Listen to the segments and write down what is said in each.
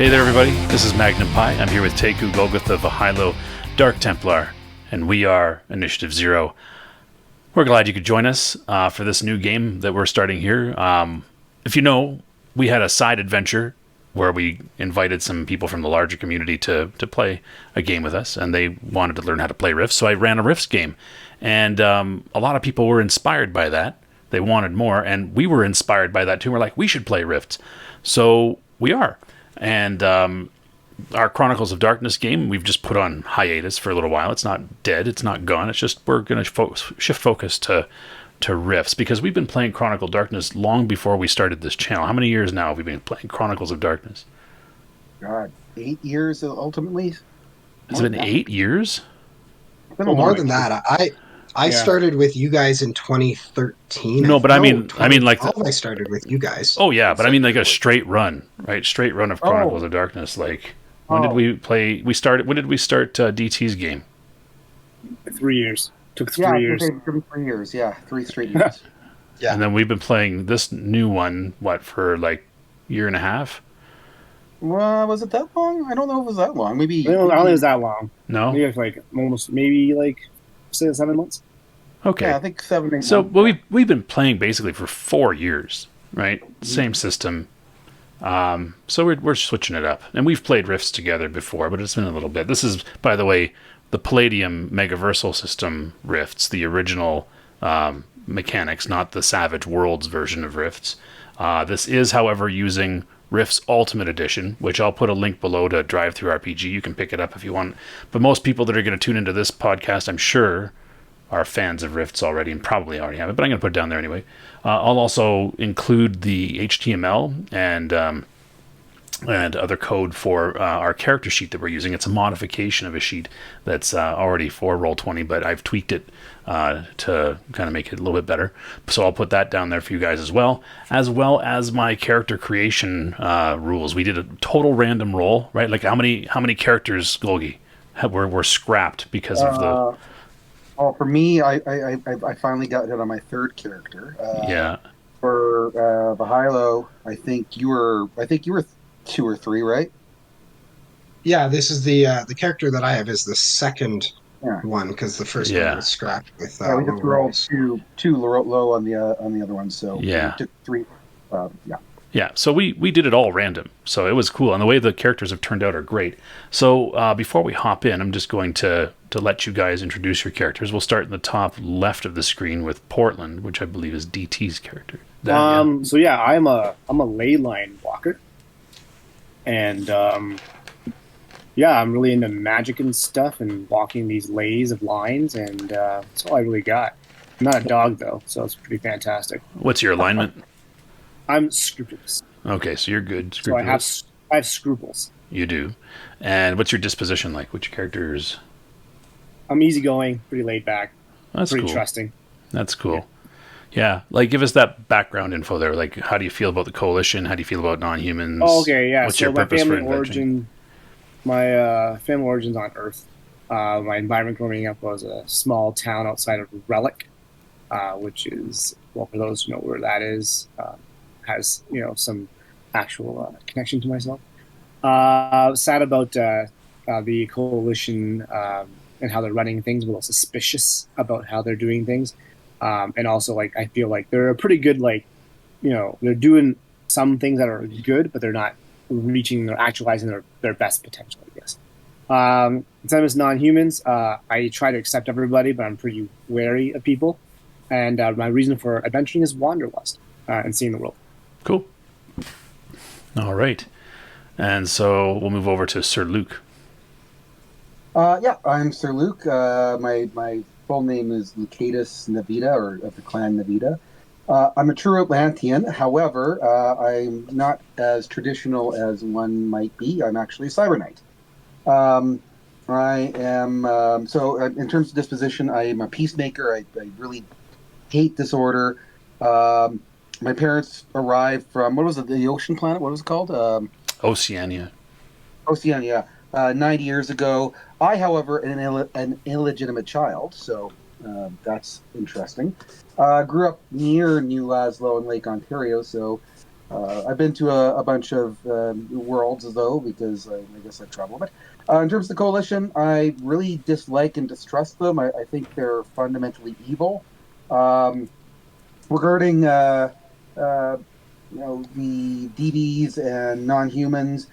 Hey there, everybody. This is Magnum Pi. I'm here with Taekcu, Golgotha, Vahilo, Dark Templar, and we are Initiative Zero. We're glad you could join us for this new game that we're starting here. If you know, we had a side adventure where we invited some people from the larger community to play a game with us, and they wanted to learn how to play Rifts, so I ran a Rifts game. And a lot of people were inspired by that. They wanted more, and we were inspired by that too. We're like, we should play Rifts. So we are. And our Chronicles of Darkness game, we've just put on hiatus for a little while. It's not dead. It's not gone. It's just we're going to shift focus to Rifts, because we've been playing Chronicle Darkness long before we started this channel. How many years now have we been playing Chronicles of Darkness? God, 8 years ultimately. Has it been 8 years? Well, more than that. I started with you guys in 2013. No, but I mean like I started with you guys. Oh yeah, but I mean like a straight run, right? Straight run of Chronicles of Darkness. Like when did we play? When did we start DT's game? 3 years. Took 3 years. 3 years. Yeah, 3 straight years. Yeah. And then we've been playing this new one, for like year and a half? Well, was it that long? I don't know if it was that long. Maybe. I don't think it was that long. No? Maybe 7 months. Okay. Yeah, I think 7 months. So we've been playing basically for 4 years, right? Same system. So we're switching it up. And we've played Rifts together before, but it's been a little bit. This is, by the way, the Palladium Megaversal System Rifts, the original mechanics, not the Savage Worlds version of Rifts. This is, however, using Rifts Ultimate Edition, which I'll put a link below to Drive Through RPG. You can pick it up if you want. But most people that are going to tune into this podcast, I'm sure, are fans of Rifts already and probably already have it, but I'm going to put it down there anyway. I'll also include the HTML and other code for our character sheet that we're using. It's a modification of a sheet that's already for Roll20, but I've tweaked it to kind of make it a little bit better. So I'll put that down there for you guys as well as my character creation rules. We did a total random roll, right? Like how many characters, Golgi, were scrapped because of the... for me, I finally got it on my third character. Yeah. For Vahilo, I think you were 2 or 3, right? Yeah, this is the character that I have is the second one, because the first one was scrapped with. We just rolled two low on the other one, so we took 3. Yeah, so we did it all random, so it was cool, and the way the characters have turned out are great. So before we hop in, I'm just going to let you guys introduce your characters. We'll start in the top left of the screen with Portland, which I believe is DT's character. So yeah, I'm a Ley Line Walker, and I'm really into magic and stuff and walking these lays of lines, and that's all I really got. I'm not a dog though, so it's pretty fantastic. What's your alignment? I'm scrupulous. Okay, so you're good. Scrupulous. So I have scruples. You do. And what's your disposition like? Which characters? I'm easygoing, pretty laid back. That's pretty cool. Trusting. That's cool. Yeah, like give us that background info there. Like, how do you feel about the Coalition? How do you feel about non-humans? Oh, okay, yeah. What's so your purpose for inventing? My family origin's on Earth. My environment growing up was a small town outside of Relic, which is, well, for those who know where that is, has some actual connection to myself. Sad about the Coalition and how they're running things. A little suspicious about how they're doing things, and also I feel like they're a pretty good they're doing some things that are good, but they're not reaching or actualizing their best potential, I guess. Same as non-humans, I try to accept everybody, but I'm pretty wary of people. And my reason for adventuring is wanderlust and seeing the world. Cool. All right. And so we'll move over to Sir Luc. I'm Sir Luc. My full name is Lucatus Navita, or of the clan Navita. I'm a true Atlantean. However, I'm not as traditional as one might be. I'm actually a Cyber-Knight. I am, so in terms of disposition, I am a peacemaker. I really hate disorder. My parents arrived from, what was it, the ocean planet? What was it called? Oceania. Oceania, 90 years ago. I, however, am an illegitimate child, so that's interesting. Grew up near New Lazlo in Lake Ontario, so I've been to a bunch of worlds, though, because I guess I travel. But in terms of the Coalition, I really dislike and distrust them. I think they're fundamentally evil. Regarding the DBs and non-humans,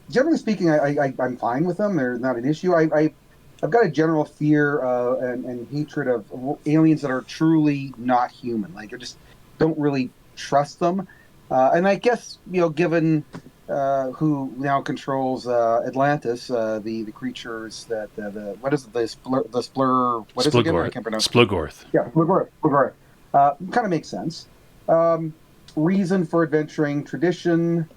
generally speaking, I'm fine with them. They're not an issue. I've got a general fear and hatred of aliens that are truly not human. Like, I just don't really trust them. And I guess, given who now controls Atlantis, the creatures that what is it, the splur, what is it again? I can't pronounce it. Splugorth. Yeah, Splugorth. Kind of makes sense. Reason for adventuring, tradition,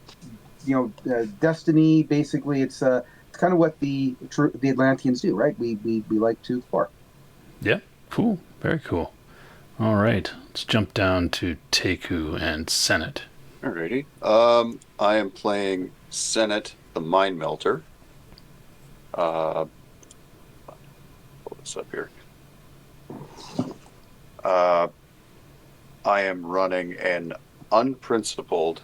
destiny. Basically, it's kind of what the Atlanteans do, right? We like to explore. Yeah, cool, very cool. All right, let's jump down to Taekcu and Senate. Alrighty. I am playing Senate, the Mind Melter. Pull this up here. I am running an unprincipled,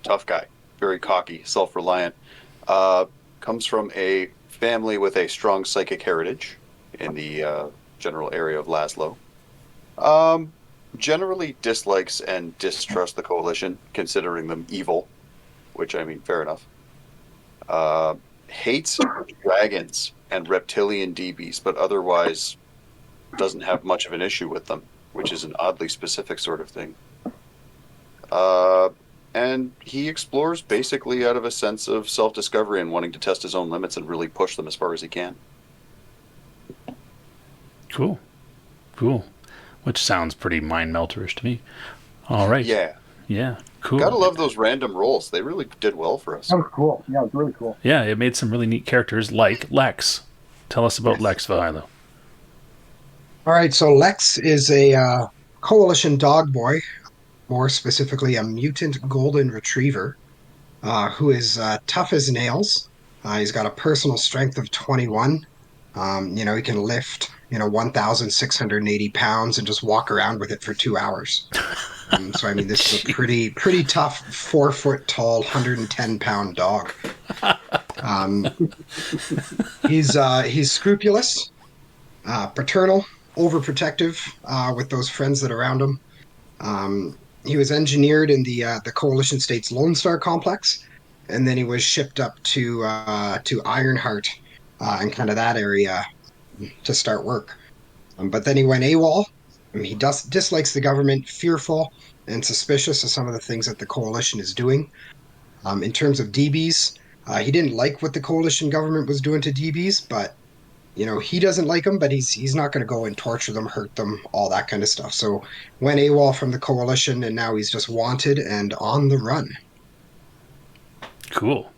tough guy, very cocky, self-reliant. Comes from a family with a strong psychic heritage in the general area of Lazlo. Generally dislikes and distrusts the Coalition, considering them evil, which, I mean, fair enough. Hates dragons and reptilian DBs, but otherwise doesn't have much of an issue with them, which is an oddly specific sort of thing. And he explores basically out of a sense of self-discovery and wanting to test his own limits and really push them as far as he can. Cool. Which sounds pretty mind melterish to me. All right. Yeah. Cool. Gotta love those random rolls. They really did well for us. That was cool. Yeah, it was really cool. Yeah, it made some really neat characters like Lex. Tell us about Lex, Vahilo. All right, so Lex is a Coalition dog boy, more specifically a mutant golden retriever, who is tough as nails. He's got a personal strength of 21. He can lift 1,680 pounds and just walk around with it for 2 hours. So I mean, this is a pretty tough, 4 foot tall, 110-pound dog. He's scrupulous, paternal, overprotective with those friends that are around him. He was engineered in the Coalition States Lone Star complex, and then he was shipped up to Ironheart and kind of that area to start work. But then he went AWOL. He dislikes the government, fearful and suspicious of some of the things that the Coalition is doing. In terms of DBs, he didn't like what the Coalition government was doing to DBs, but he doesn't like them, but he's not going to go and torture them, hurt them, all that kind of stuff. So went AWOL from the Coalition, and now he's just wanted and on the run. Cool.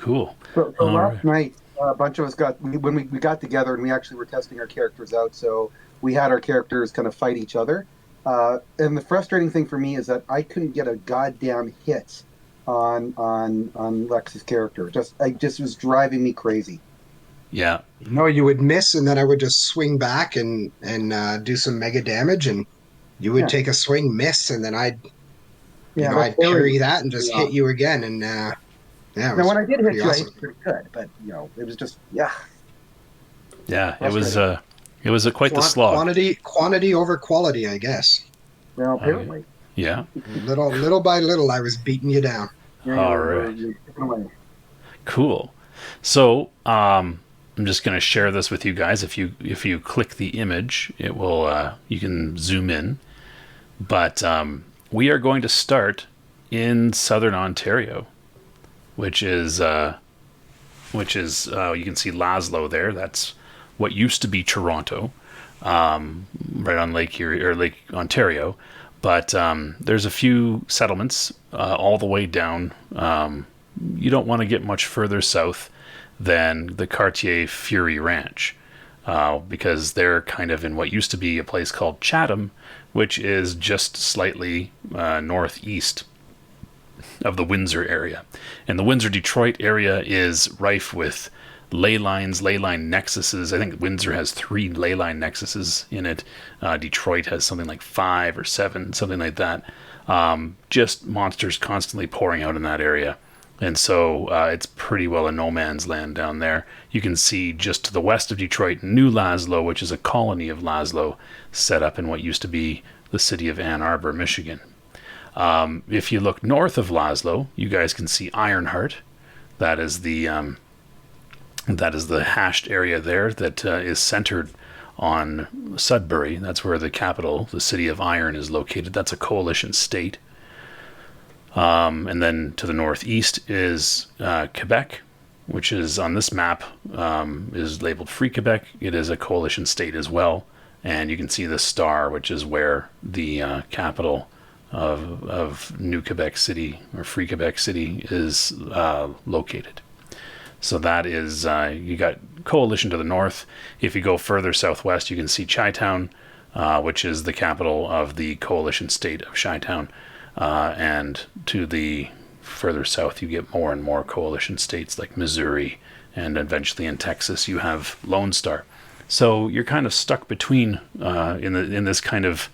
So last night, a bunch of us when we got together and we actually were testing our characters out. So we had our characters kind of fight each other. And the frustrating thing for me is that I couldn't get a goddamn hit on Lex's character. It just was driving me crazy. Yeah. You would miss, and then I would just swing back and do some mega damage, and you would take a swing, miss, and then I'd parry that and just hit you again. And now when I did hit you, I hit pretty good, but it was just Yeah, it was quite the slog. Quantity over quality, I guess. Well, apparently. Yeah. Little by little, I was beating you down. All right. Cool. So, I'm just going to share this with you guys. If you click the image, it will you can zoom in. But we are going to start in southern Ontario, which is you can see Lazlo there. That's what used to be Toronto, right on Lake Erie or Lake Ontario. But there's a few settlements all the way down. You don't want to get much further south than the Cartier Fury Ranch, because they're kind of in what used to be a place called Chatham, which is just slightly northeast of the Windsor area. And the Windsor-Detroit area is rife with ley lines, ley line nexuses. I think Windsor has 3 ley line nexuses in it. Detroit has something like 5 or 7, something like that. Just monsters constantly pouring out in that area. And so it's pretty well a no man's land down there. You can see just to the west of Detroit, New Lazlo, which is a colony of Lazlo set up in what used to be the city of Ann Arbor, Michigan. If you look north of Lazlo, you guys can see Ironheart. That is the hashed area there that is centered on Sudbury. That's where the capital, the city of Iron, is located. That's a coalition state. And then to the northeast is Quebec, which is on this map is labeled Free Quebec. It is a coalition state as well. And you can see the star, which is where the capital of New Quebec City or Free Quebec City is located. So that is, you got coalition to the north. If you go further southwest, you can see Chi-Town, which is the capital of the coalition state of Chi-Town. And to the further south, you get more and more coalition states like Missouri, and eventually in Texas, you have Lone Star. So you're kind of stuck between in this kind of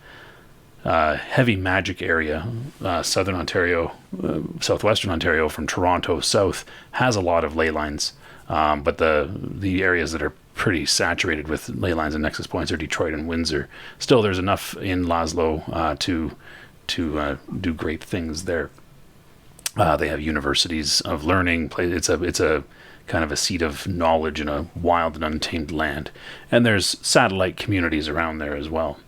heavy magic area. Southern Ontario, southwestern Ontario, from Toronto south, has a lot of ley lines, but the areas that are pretty saturated with ley lines and nexus points are Detroit and Windsor. Still, there's enough in Lazlo to do great things there. They have universities of learning. It's a kind of a seat of knowledge in a wild and untamed land. And there's satellite communities around there as well.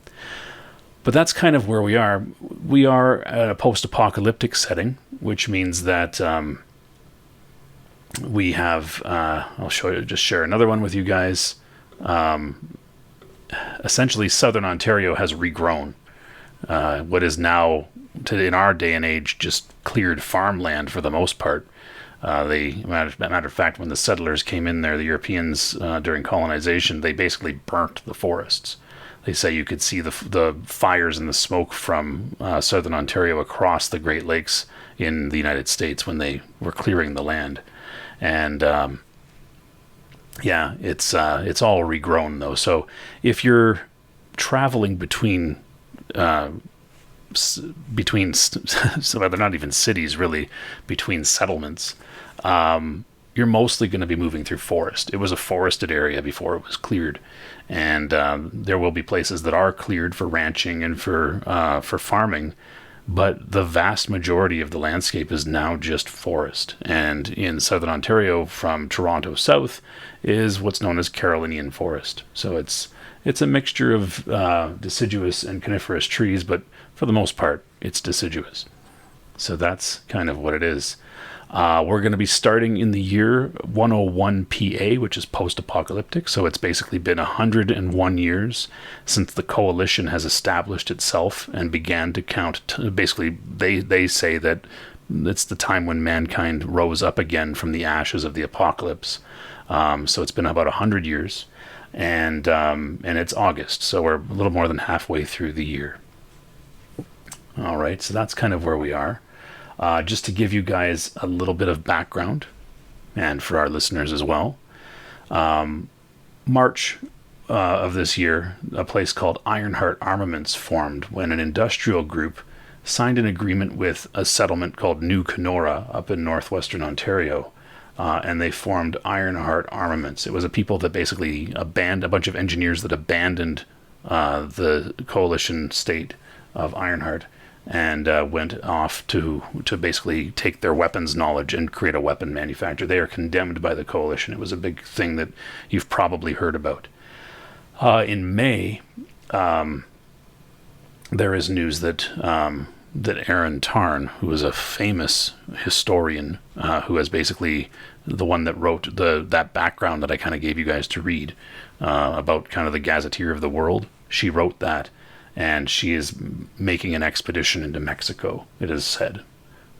But that's kind of where we are. We are at a post-apocalyptic setting, which means that we have, I'll just share another one with you guys. Essentially, Southern Ontario has regrown. What is now, in our day and age, just cleared farmland for the most part. Matter of fact, when the settlers came in there, the Europeans, during colonization, they basically burnt the forests. They say you could see the fires and the smoke from Southern Ontario across the Great Lakes in the United States when they were clearing the land. And it's all regrown though. So if you're traveling between so they're not even cities really, between settlements, you're mostly going to be moving through forest. It was a forested area before it was cleared, and there will be places that are cleared for ranching and for farming, but the vast majority of the landscape is now just forest. And in Southern Ontario, from Toronto south, is what's known as Carolinian forest. So it's a mixture of deciduous and coniferous trees, but for the most part, it's deciduous. So that's kind of what it is. We're going to be starting in the year 101 PA, which is post-apocalyptic. So it's basically been 101 years since the coalition has established itself and began to count. Basically, they say that it's the time when mankind rose up again from the ashes of the apocalypse. So it's been about 100 years, and it's August. So we're a little more than halfway through the year. All right, so that's kind of where we are. Just to give you guys a little bit of background, and for our listeners as well. March of this year, a place called Ironheart Armaments formed when an industrial group signed an agreement with a settlement called New Kenora up in northwestern Ontario, and they formed Ironheart Armaments. It was a people that basically a bunch of engineers that abandoned the coalition state of Ironheart and went off to basically take their weapons knowledge and create a weapon manufacturer. They are condemned by the coalition. It was a big thing that you've probably heard about. In May, there is news that Aaron Tarn, who is a famous historian, who is basically the one that wrote that background that I kind of gave you guys to read about kind of the gazetteer of the world, she wrote that. And she is making an expedition into Mexico, it is said.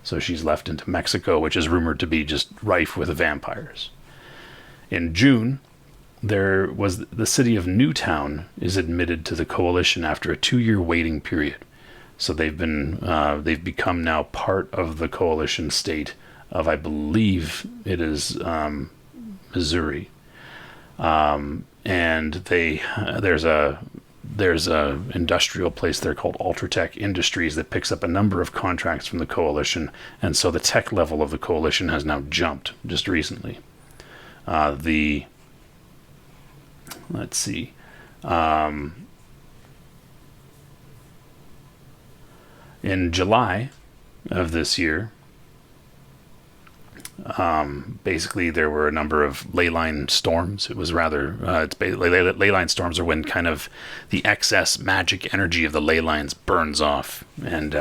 So she's left into Mexico, which is rumored to be just rife with vampires. In June, there was the city of Newtown is admitted to the coalition after a 2-year waiting period. So they've become now part of the coalition state of, I believe it is Missouri. and there's a industrial place there called Ultratech Industries that picks up a number of contracts from the coalition, and so the tech level of the coalition has now jumped just recently. Let's see. In July of this year, basically there were a number of ley line storms. It was rather, ley line storms are when kind of the excess magic energy of the ley lines burns off, and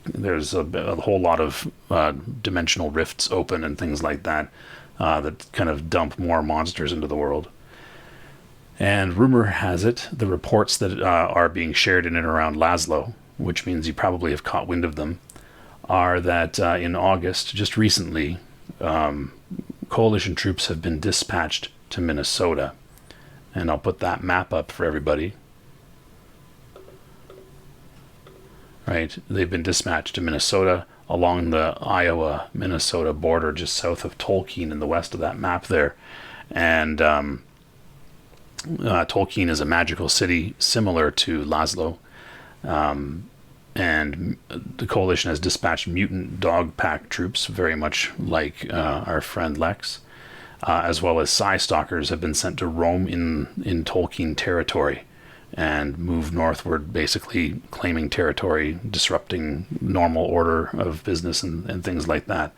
there's a whole lot of dimensional rifts open and things like that that kind of dump more monsters into the world. And rumor has it, the reports that are being shared in and around Lazlo, which means you probably have caught wind of them, are that in August, just recently, coalition troops have been dispatched to Minnesota. And I'll put that map up for everybody. Right, they've been dispatched to Minnesota along the Iowa-Minnesota border, just south of Tolkien in the west of that map there. And Tolkien is a magical city similar to Lazlo. And the coalition has dispatched mutant dog pack troops, very much like our friend Lex, as well as Psy Stalkers have been sent to roam in Tolkien territory and move northward, basically claiming territory, disrupting normal order of business and things like that.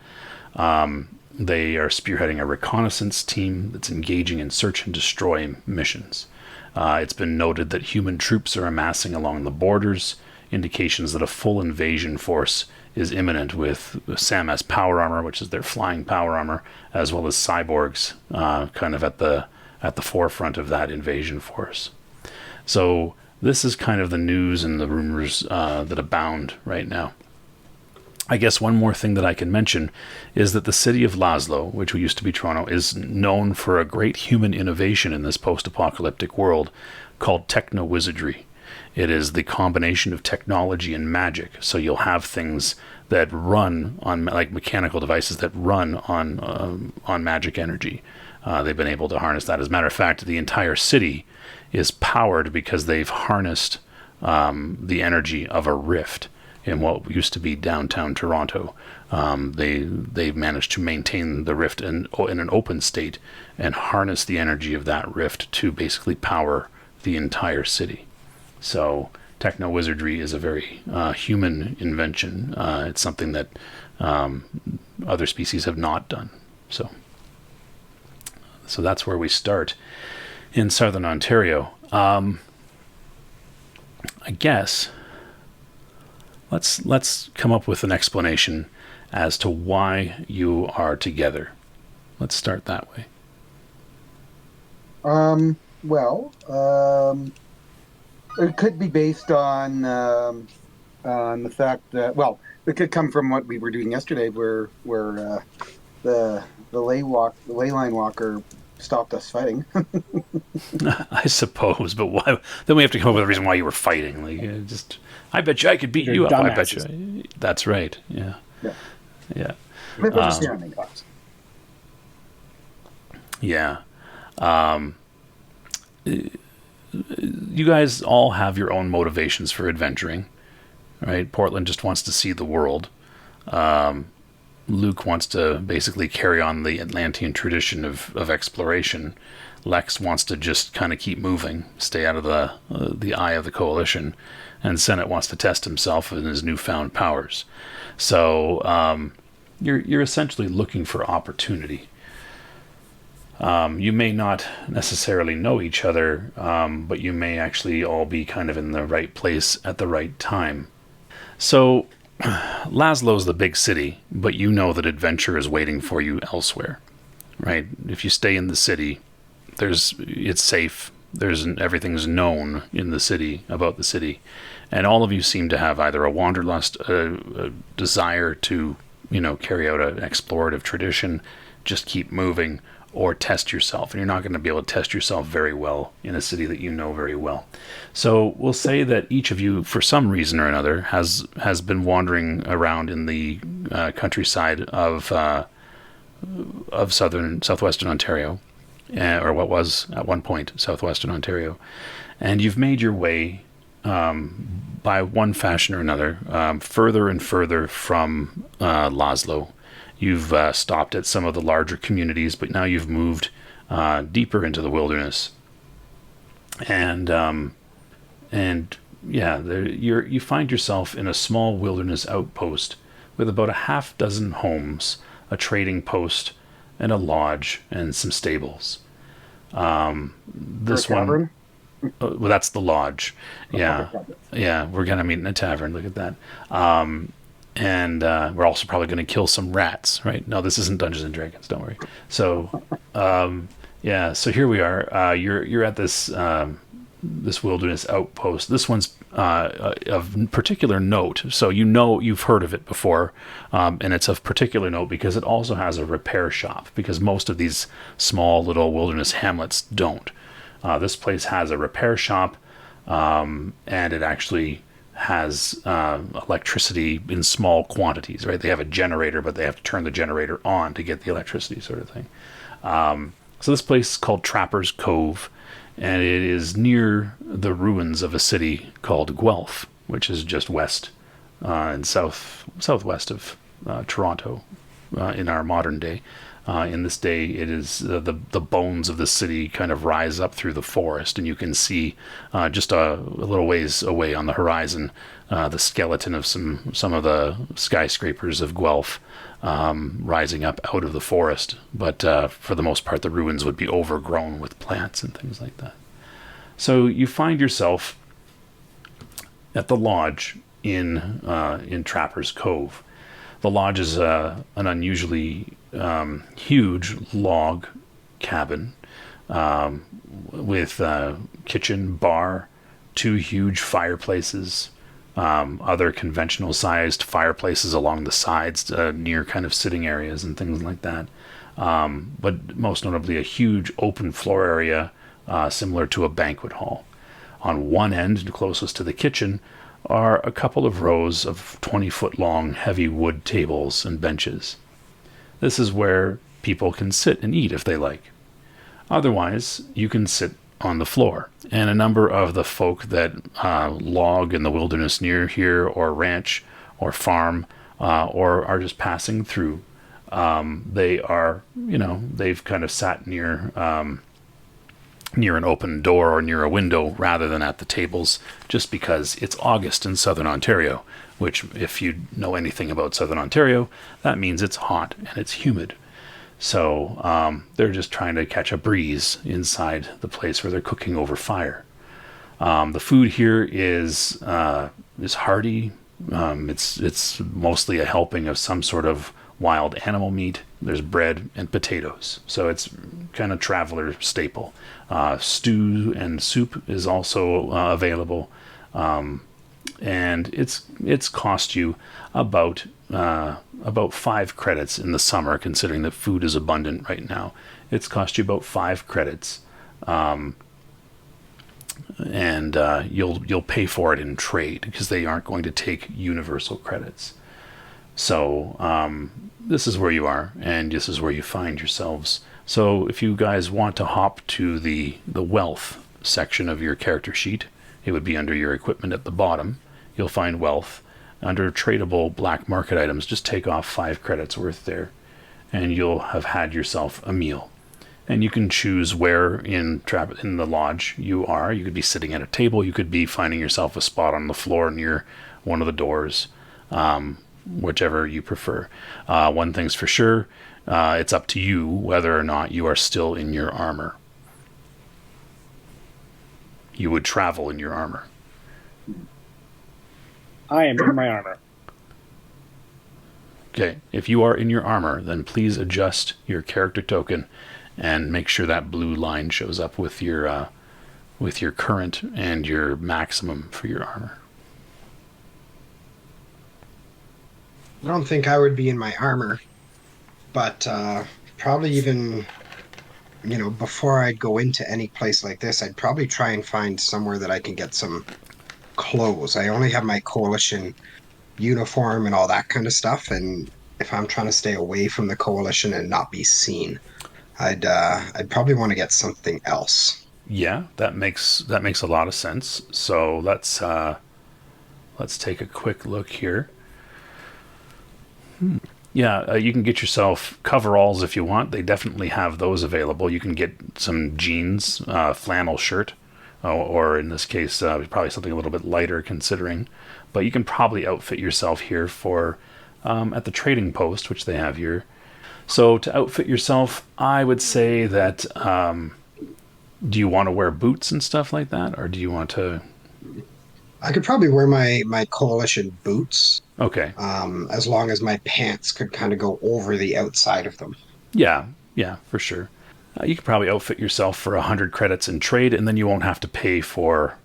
They are spearheading a reconnaissance team that's engaging in search and destroy missions. It's been noted that human troops are amassing along the borders, indications that a full invasion force is imminent, with Sam-S power armor, which is their flying power armor, as well as cyborgs kind of at the forefront of that invasion force. So this is kind of the news and the rumors that abound right now. I guess one more thing that I can mention is that the city of Lazlo, which used to be Toronto, is known for a great human innovation in this post-apocalyptic world called techno-wizardry. It is the combination of technology and magic. So you'll have things that run on, like mechanical devices that run on magic energy. They've been able to harness that. As a matter of fact, the entire city is powered because they've harnessed the energy of a rift in what used to be downtown Toronto. They've managed to maintain the rift in an open state and harness the energy of that rift to basically power the entire city. So techno-wizardry is a very human invention. It's something that other species have not done. So that's where we start in southern Ontario. I guess let's come up with an explanation as to why you are together. Let's start that way. It could be based on the fact that, well, it could come from what we were doing yesterday, where the Ley Line Walker stopped us fighting. I suppose, but why? Then we have to come up with a reason why you were fighting. Like, I bet you I could beat you up. I bet you. That's right. Yeah. Yeah. You guys all have your own motivations for adventuring, right? Portland just wants to see the world. Luc wants to basically carry on the Atlantean tradition of exploration. Lex wants to just kind of keep moving, stay out of the eye of the coalition, and Senate wants to test himself in his newfound powers. So you're essentially looking for opportunity. You may not necessarily know each other, but you may actually all be kind of in the right place at the right time. So Lazlo's the big city, but you know that adventure is waiting for you elsewhere, right? If you stay in the city, it's safe. Everything's known in the city about the city, and all of you seem to have either a wanderlust, a desire to, carry out an explorative tradition, just keep moving, or test yourself. And you're not going to be able to test yourself very well in a city that you know very well. So we'll say that each of you, for some reason or another, has been wandering around in the countryside of southwestern Ontario, or what was at one point southwestern Ontario. And you've made your way, by one fashion or another, further and further from Lazlo. You've stopped at some of the larger communities, but now you've moved deeper into the wilderness. And yeah, you find yourself in a small wilderness outpost with about a half dozen homes, a trading post, and a lodge, and some stables. This one, well, that's the lodge. Yeah, yeah, we're gonna meet in a tavern. Look at that. And we're also probably gonna kill some rats, right? No, this isn't Dungeons and Dragons. Don't worry. So, yeah. So here we are. You're at this this wilderness outpost. This one's of particular note. So you've heard of it before, and it's of particular note because it also has a repair shop, because most of these small little wilderness hamlets don't. This place has a repair shop, and it actually has electricity in small quantities, right? They have a generator, but they have to turn the generator on to get the electricity, sort of thing. So this place is called Trapper's Cove, and it is near the ruins of a city called Guelph, which is just west and southwest of Toronto in our modern day. In this day, it is the bones of the city kind of rise up through the forest, and you can see just a little ways away on the horizon the skeleton of some of the skyscrapers of Guelph rising up out of the forest. But for the most part, the ruins would be overgrown with plants and things like that. So you find yourself at the lodge in Trapper's Cove. The lodge is an unusually huge log cabin with kitchen, bar, 2 huge fireplaces, other conventional sized fireplaces along the sides near kind of sitting areas and things like that. But most notably a huge open floor area similar to a banquet hall. On one end, closest to the kitchen, are a couple of rows of 20-foot long heavy wood tables and benches. This is where people can sit and eat if they like. Otherwise, you can sit on the floor. And a number of the folk that log in the wilderness near here, or ranch, or farm, or are just passing through, they are, they've kind of sat near an open door or near a window rather than at the tables, just because it's August in southern Ontario, which, if you know anything about southern Ontario, that means it's hot and it's humid. So they're just trying to catch a breeze inside the place where they're cooking over fire. The food here is hearty. It's mostly a helping of some sort of wild animal meat. There's bread and potatoes, so it's kind of traveler staple. Stew and soup is also available, and it's cost you about 5 credits in the summer, considering that food is abundant right now. It's cost you about 5 credits, and you'll pay for it in trade, because they aren't going to take universal credits. So this is where you are, and this is where you find yourselves. So if you guys want to hop to the wealth section of your character sheet, it would be under your equipment at the bottom. You'll find wealth. Under tradable black market items, just take off 5 credits worth there, and you'll have had yourself a meal. And you can choose where in the lodge you are. You could be sitting at a table. You could be finding yourself a spot on the floor near one of the doors, whichever you prefer. One thing's for sure, it's up to you whether or not you are still in your armor. You would travel in your armor. I am in my armor. Okay, if you are in your armor, then please adjust your character token and make sure that blue line shows up with your current and your maximum for your armor. I don't think I would be in my armor, but probably even, before I'd go into any place like this, I'd probably try and find somewhere that I can get some clothes. I only have my coalition uniform and all that kind of stuff, and if I'm trying to stay away from the coalition and not be seen, I'd probably want to get something else. Yeah, that makes a lot of sense. So let's take a quick look here. Yeah, you can get yourself coveralls if you want. They definitely have those available. You can get some jeans, flannel shirt, or in this case, probably something a little bit lighter considering. But you can probably outfit yourself here for at the trading post, which they have here. So to outfit yourself, I would say that do you want to wear boots and stuff like that, or do you want to? I could probably wear my coalition boots, Okay. as long as my pants could kind of go over the outside of them. Yeah, yeah, for sure. You could probably outfit yourself for 100 credits in trade, and then you won't have to pay for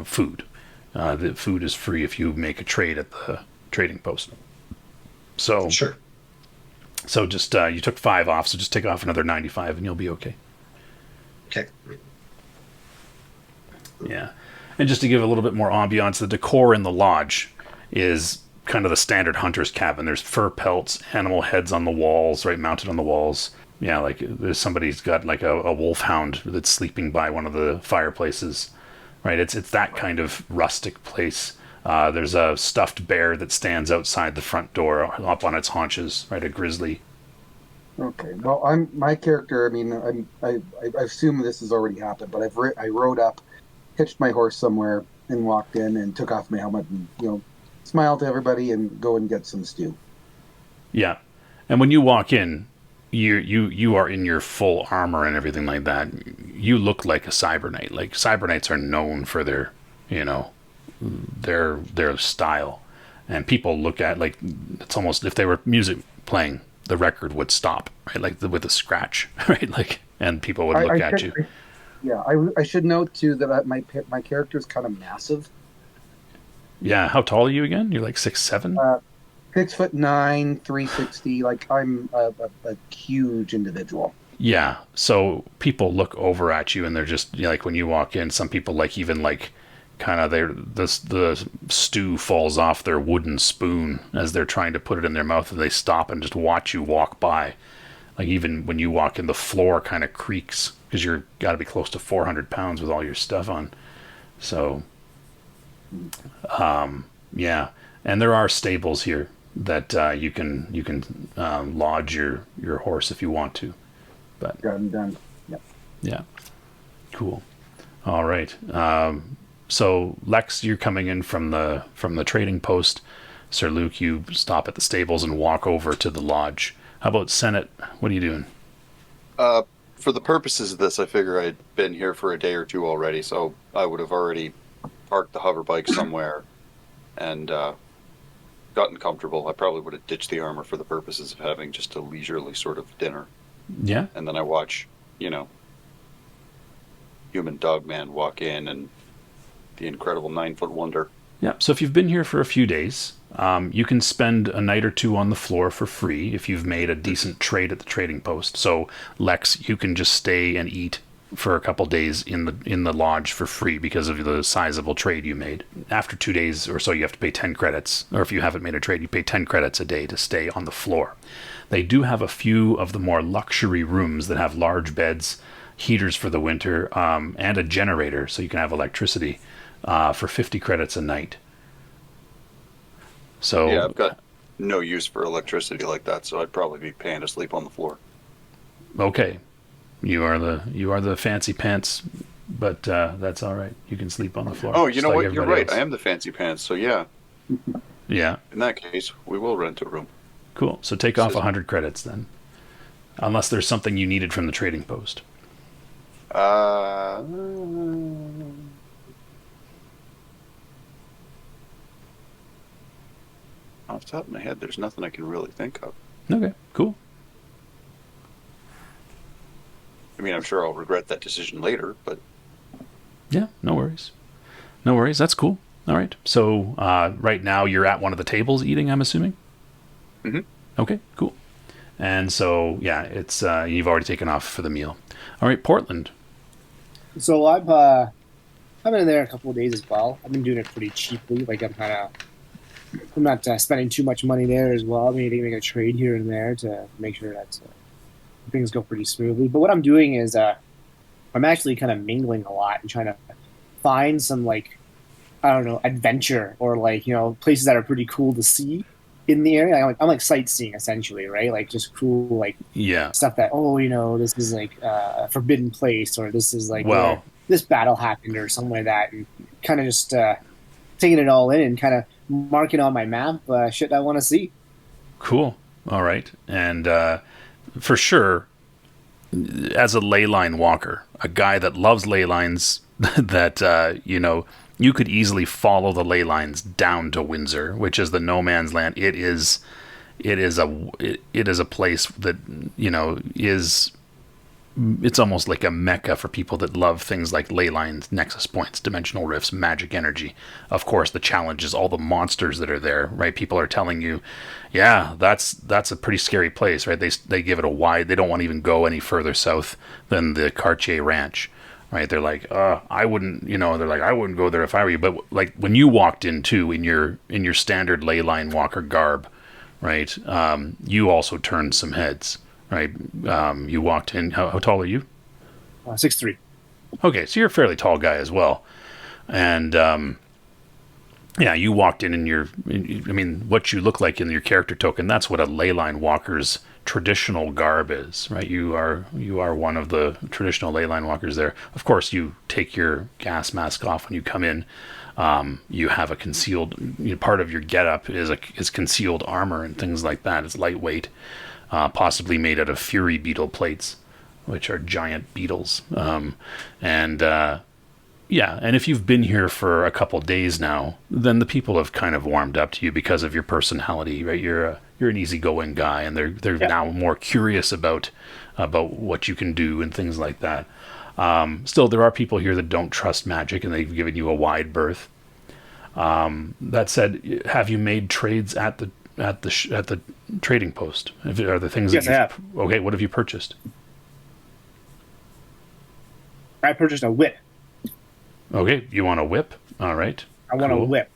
food. The food is free if you make a trade at the trading post. So Sure. so just you took 5 off, so just take off another 95, and you'll be okay. Okay. Yeah, and just to give a little bit more ambiance, the decor in the lodge is kind of the standard hunter's cabin. There's fur pelts, animal heads on the walls, right, mounted on the walls. Yeah, like there's somebody's got like a wolfhound that's sleeping by one of the fireplaces, right? It's that kind of rustic place. There's a stuffed bear that stands outside the front door, up on its haunches, right? A grizzly. Okay. Well, my character. I mean, I assume this has already happened, but I rode up, hitched my horse somewhere, and walked in and took off my helmet and smile to everybody and go and get some stew. Yeah, and when you walk in, you are in your full armor and everything like that. You look like a Cyber-Knight. Like Cyber-Knights are known for their, their style, and people look at like it's almost if they were music playing, the record would stop, right? Like with a scratch, right? Like, and people would look at you. I should note too that my character is kind of massive. Yeah, how tall are you again? You're like 6'7"? 6'9", 360. Like I'm a huge individual. Yeah, so people look over at you and they're just like when you walk in, some people like even like kind of the stew falls off their wooden spoon as they're trying to put it in their mouth, and they stop and just watch you walk by. Like even when you walk in, the floor kind of creaks because you're got to be close to 400 pounds with all your stuff on. So, yeah, and there are stables here that you can lodge your horse if you want to. But Done. Yeah. yeah, cool. All right. So Lex, you're coming in from the trading post. Sir Luc, you stop at the stables and walk over to the lodge. How about Senate? What are you doing? For the purposes of this, I figure I'd been here for a day or two already, so I would have already parked the hover bike somewhere and gotten comfortable. I probably would have ditched the armor for the purposes of having just a leisurely sort of dinner. Yeah. And then I watch, human dog man walk in and the incredible 9-foot wonder. Yeah. So if you've been here for a few days, you can spend a night or two on the floor for free if you've made a decent trade at the trading post. So Lex, you can just stay and eat for a couple days in the lodge for free because of the sizable trade you made. After 2 days or so, you have to pay 10 credits, or if you haven't made a trade, you pay 10 credits a day to stay on the floor. They do have a few of the more luxury rooms that have large beds, heaters for the winter, and a generator so you can have electricity for 50 credits a night. So yeah, I've got no use for electricity like that, so I'd probably be paying to sleep on the floor. Okay, you are the fancy pants, but that's all right. You can sleep on the floor. Oh, you know like what? You're right. else. I am the fancy pants, so yeah. Yeah. In that case, we will rent a room. Cool. So take off 100 credits then, unless there's something you needed from the trading post. Off the top of my head, there's nothing I can really think of. Okay. Cool. I mean, I'm sure I'll regret that decision later, but... Yeah, no worries. No worries. That's cool. All right. So right now you're at one of the tables eating, I'm assuming? Mm-hmm. Okay, cool. And so, yeah, it's you've already taken off for the meal. All right, Portland. So I've been in there a couple of days as well. I've been doing it pretty cheaply. Like I'm kind of spending too much money there as well. Maybe make a trade here and there to make sure that things go pretty smoothly. But what I'm doing is I'm actually kind of mingling a lot and trying to find some like, I don't know, adventure or like, places that are pretty cool to see in the area. I'm like sightseeing essentially, right? Like just cool, like stuff that, this is like a forbidden place, or this is like where this battle happened or something like that. And kind of just taking it all in and kind of marking on my map shit I want to see. Cool. All right. And for sure, as a ley line walker, a guy that loves ley lines, that, you could easily follow the ley lines down to Windsor, which is the no man's land. It is a place that, it's almost like a mecca for people that love things like ley lines, nexus points, dimensional rifts, magic energy. Of course, the challenge is all the monsters that are there, right? People are telling you, yeah, that's a pretty scary place, right? They give it a wide. They don't want to even go any further south than the Cartier Ranch, right? They're like, I wouldn't, I wouldn't go there if I were you. But like when you walked in too, in your standard ley line walker garb, right? You also turned some heads. Right, you walked in. How tall are you? 6'3". Okay, so you're a fairly tall guy as well, and you walked in what you look like in your character token. That's what a ley line walker's traditional garb is, right? You are one of the traditional ley line walkers there. Of course, you take your gas mask off when you come in. You have a concealed part of your getup is concealed armor and things like that. It's lightweight. Possibly made out of fury beetle plates, which are giant beetles. And if you've been here for a couple days now, then the people have kind of warmed up to you because of your personality, right? You're an easygoing guy, and they're now more curious about what you can do and things like that. Still, there are people here that don't trust magic, and they've given you a wide berth. That said, have you made trades at the trading post? Are there things? Yes, I have. Okay, what have you purchased? I purchased a whip. Okay, you want a whip? All right. I want a whip.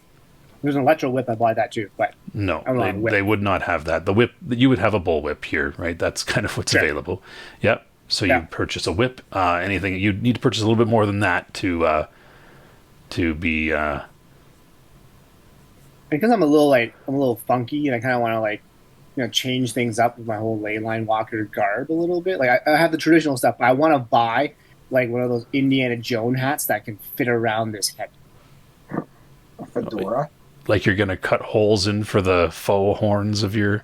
There's an electro whip. I bought that too, but no, they would not have that. The whip, you would have a bull whip here, right? That's kind of what's available. Yep. So you purchase a whip. Anything you need to purchase a little bit more than that to be. Because I'm a little funky, and I kind of want to change things up with my whole ley line walker garb a little bit. Like I have the traditional stuff, but I want to buy like one of those Indiana Jones hats that can fit around this head. A fedora. Like you're gonna cut holes in for the faux horns of your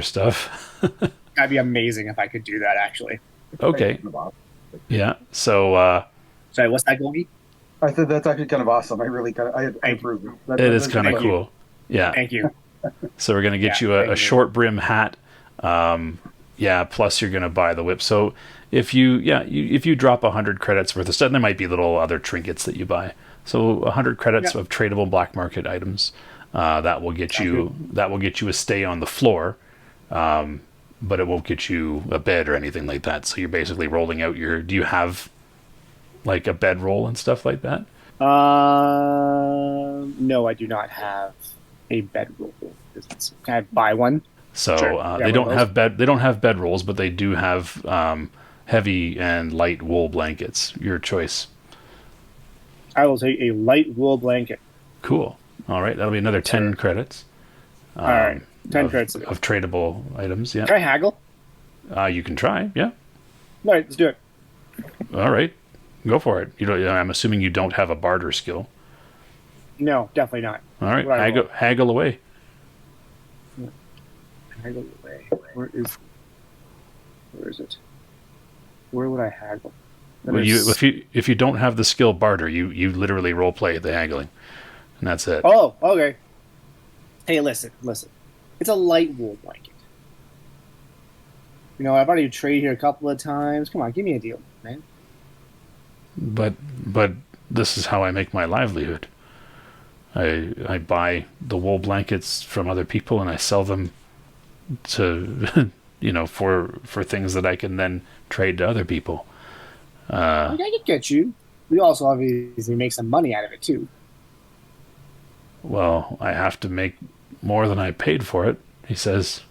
stuff. That'd be amazing if I could do that. Actually. Okay. Yeah. So. Sorry, what's that, Golgi? I think that's actually kind of awesome. I really I approve. It is kind of cool. Yeah. Thank you. So we're going to get you a short brim hat. Plus you're going to buy the whip. So if you drop 100 credits worth of stuff, there might be little other trinkets that you buy. So 100 credits of tradable black market items. That will get you a stay on the floor. But it won't get you a bed or anything like that. So you're basically rolling out do you have like a bedroll and stuff like that? No, I do not have a bedroll. Can I buy one? So they don't have bedrolls, but they do have heavy and light wool blankets. Your choice. I will take a light wool blanket. Cool. All right, that'll be another 10 credits. All right, 10 credits of tradable items. Yeah. Can I haggle? You can try. Yeah. All right, let's do it. All right. Go for it. I'm assuming you don't have a barter skill. No, definitely not. All right, haggle away. Haggle away. Where is it? Where would I haggle? If you don't have the skill barter, you literally role play the haggling, and that's it. Oh, okay. Hey, listen. It's a light wool blanket. I've already traded here a couple of times. Come on, give me a deal, man. But this is how I make my livelihood. I buy the wool blankets from other people and I sell them to for things that I can then trade to other people. I can get you. We also obviously make some money out of it too. Well, I have to make more than I paid for it, he says.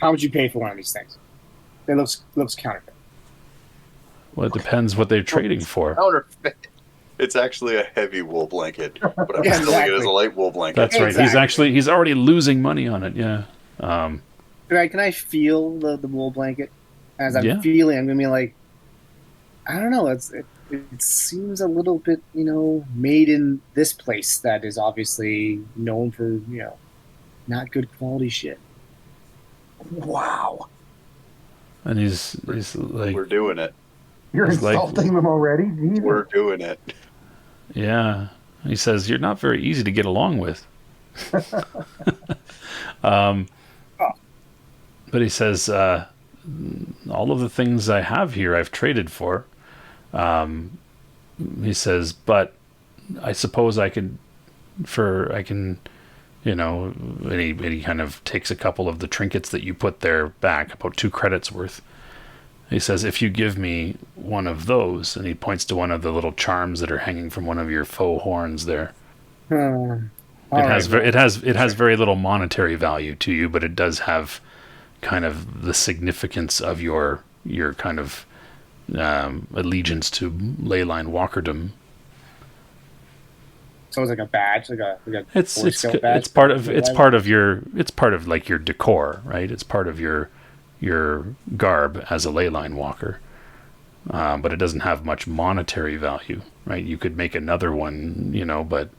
How much you pay for one of these things? It looks counterfeit. Well, it depends what they're trading for. Counterfeit. It's actually a heavy wool blanket, but I'm Yeah, selling it as exactly. a light wool blanket. That's right. Exactly. He's already losing money on it. Yeah. Can I feel the wool blanket as I'm Yeah. feeling? I'm gonna be like, I don't know. It seems a little bit, made in this place that is obviously known for not good quality shit. Wow. And he's like, We're doing it. You're It's like- insulting them already? Jesus. We're doing it. yeah. He says, you're not very easy to get along with. But he says, all of the things I have here I've traded for. He says, but I suppose I can, and he kind of takes a couple of the trinkets that you put there back, about 2 credits worth. He says, if you give me one of those, and he points to one of the little charms that are hanging from one of your faux horns there. It has very little monetary value to you, but it does have kind of the significance of your kind of allegiance to Ley Line Walkerdom. So it's like a badge, like a It's Boy Scout badge. it's part of like your decor, right? It's part of your garb as a Ley Line walker, but it doesn't have much monetary value, right? You could make another one, but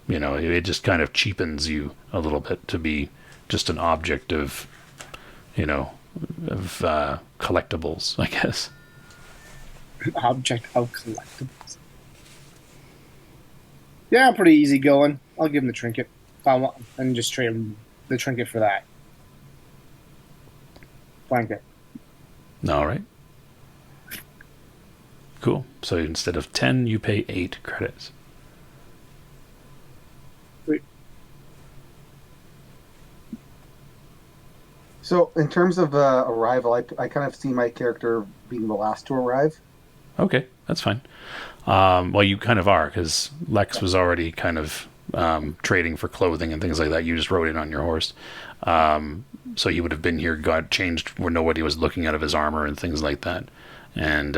it just kind of cheapens you a little bit to be just an object of collectibles, I guess. object of collectibles. Yeah, I'm pretty easy going. I'll give him the trinket. If I want, and just trade him the trinket for that blanket. All right. Cool. So instead of 10, you pay 8 credits. Sweet. So, in terms of arrival, I kind of see my character being the last to arrive. Okay, that's fine. Well, you kind of are, because Lex was already kind of trading for clothing and things like that. You just rode in on your horse. So he would have been here, got changed where nobody was looking out of his armor and things like that. And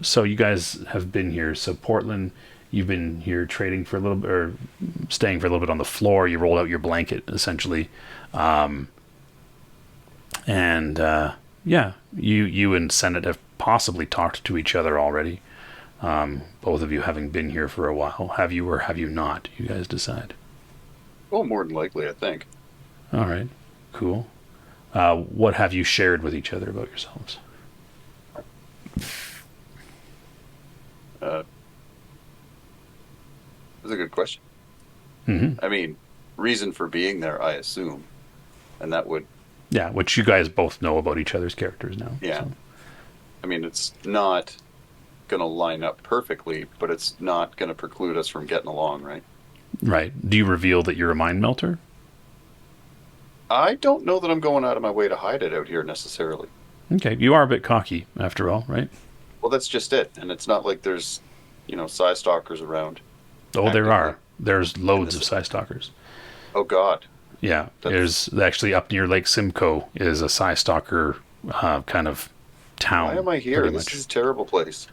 so you guys have been here. So Portland, you've been here trading for a little bit, or staying for a little bit on the floor. You rolled out your blanket, essentially. You and Senate have possibly talked to each other already. Both of you having been here for a while. Have you or have you not? You guys decide. Well, more than likely, I think. All right. Cool. What have you shared with each other about yourselves? That's a good question. Mm-hmm. I mean, reason for being there, I assume. And that would... Yeah, which you guys both know about each other's characters now. Yeah. So. I mean, it's not going to line up perfectly, but it's not going to preclude us from getting along, right? Right. Do you reveal that you're a mind melter? I don't know that I'm going out of my way to hide it out here necessarily. Okay. You are a bit cocky, after all, right? Well, that's just it. And it's not like there's, Psy stalkers around. Oh, there Actively. are. There's loads of Psy stalkers. Oh, God. Yeah. There's actually up near Lake Simcoe is a Psy stalker kind of town. Why am I here? pretty This much. is a terrible place.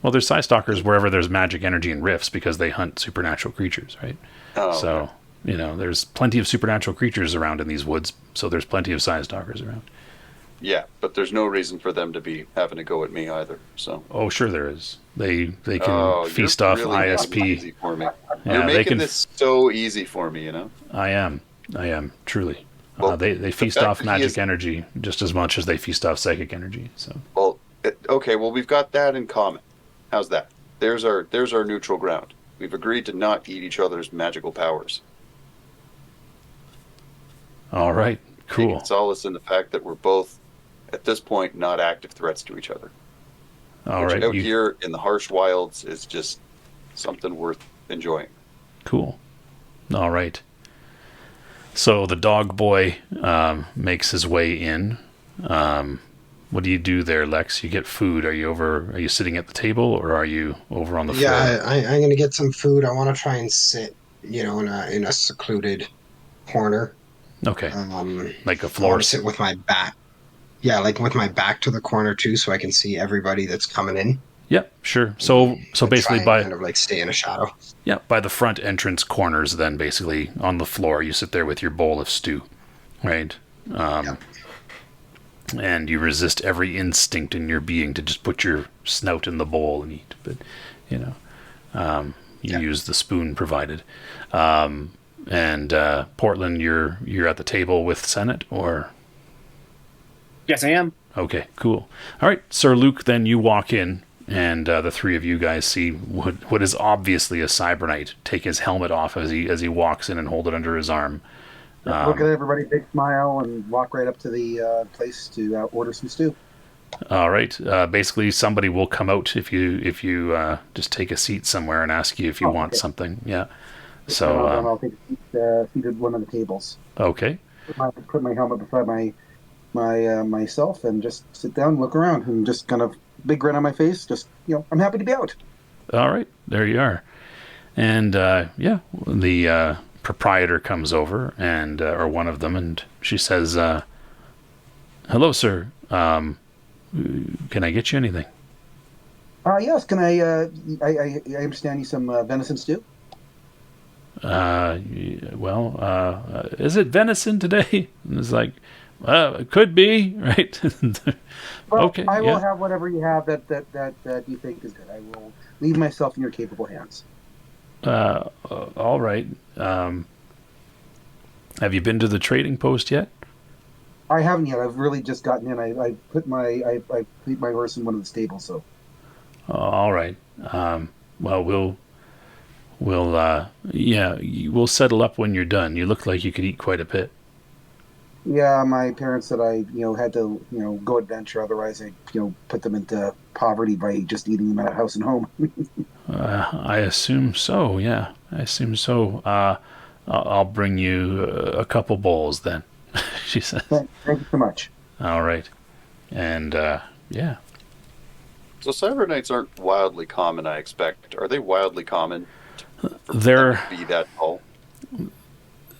Well, there's Psy stalkers wherever there's magic energy and rifts because they hunt supernatural creatures, right? Oh, So, okay. there's plenty of supernatural creatures around in these woods, so there's plenty of Psy stalkers around. Yeah, but there's no reason for them to be having to go at me either. So Oh, sure there is. They can feast you're off really making ISP. it easy for me. Yeah, You're they making can- this so easy for me, I am truly. Well, They feast fact off that he magic is- energy just as much as they feast off psychic energy. So Well, okay. Well, we've got that in common. How's that? There's our neutral ground. We've agreed to not eat each other's magical powers. all right, cool. Taking solace in the fact that we're both, at this point, not active threats to each other. All Which right, out here in the harsh wilds is just something worth enjoying. cool. All right. So the dog boy makes his way in. what do you do there, Lex? You get food. Are you sitting at the table, or are you over on the floor? Yeah, I'm gonna get some food. I want to try and sit, in a secluded corner. Okay. Like a I floor. want to sit with my back. Yeah, like with my back to the corner too, so I can see everybody that's coming in. Yeah, sure. So basically Try and kind of like stay in a shadow. by the front entrance corners, then basically on the floor, you sit there with your bowl of stew, right? Yeah. And you resist every instinct in your being to just put your snout in the bowl and eat, but you use the spoon provided. And Portland, you're at the table with Senate, or? Yes, I am. Okay, cool. All right, Sir Luc, then you walk in, and the three of you guys see what is obviously a Cyber-Knight take his helmet off as he walks in and hold it under his arm. Look at everybody, big smile, and walk right up to the place to order some stew. All right. Basically, somebody will come out if you just take a seat somewhere and ask you if you want something. Yeah. So I'll take a seat at one of the tables. Okay. Put my helmet beside myself and just sit down, look around, and just kind of big grin on my face. Just I'm happy to be out. All right, there you are. And the proprietor comes over, and or one of them, and she says, "Hello, sir. Can I get you anything?" Yes. Can I understand you some venison stew? Is it venison today? And it's like, it could be, right? Well, okay. I will have whatever you have that you think is good. I will leave myself in your capable hands. All right. Have you been to the trading post yet? I haven't yet. I've really just gotten in. I put my horse in one of the stables. So. All right. Well, we'll settle up when you're done. You look like you could eat quite a bit. Yeah, my parents said I had to go adventure. Otherwise, I put them into poverty by just eating them at house and home. I assume so. Yeah, I assume so. I'll bring you a couple bowls then. She said. Thank you so much. All right, and yeah. So Cyber-Knights aren't wildly common, I expect. Are they wildly common? They're be that tall.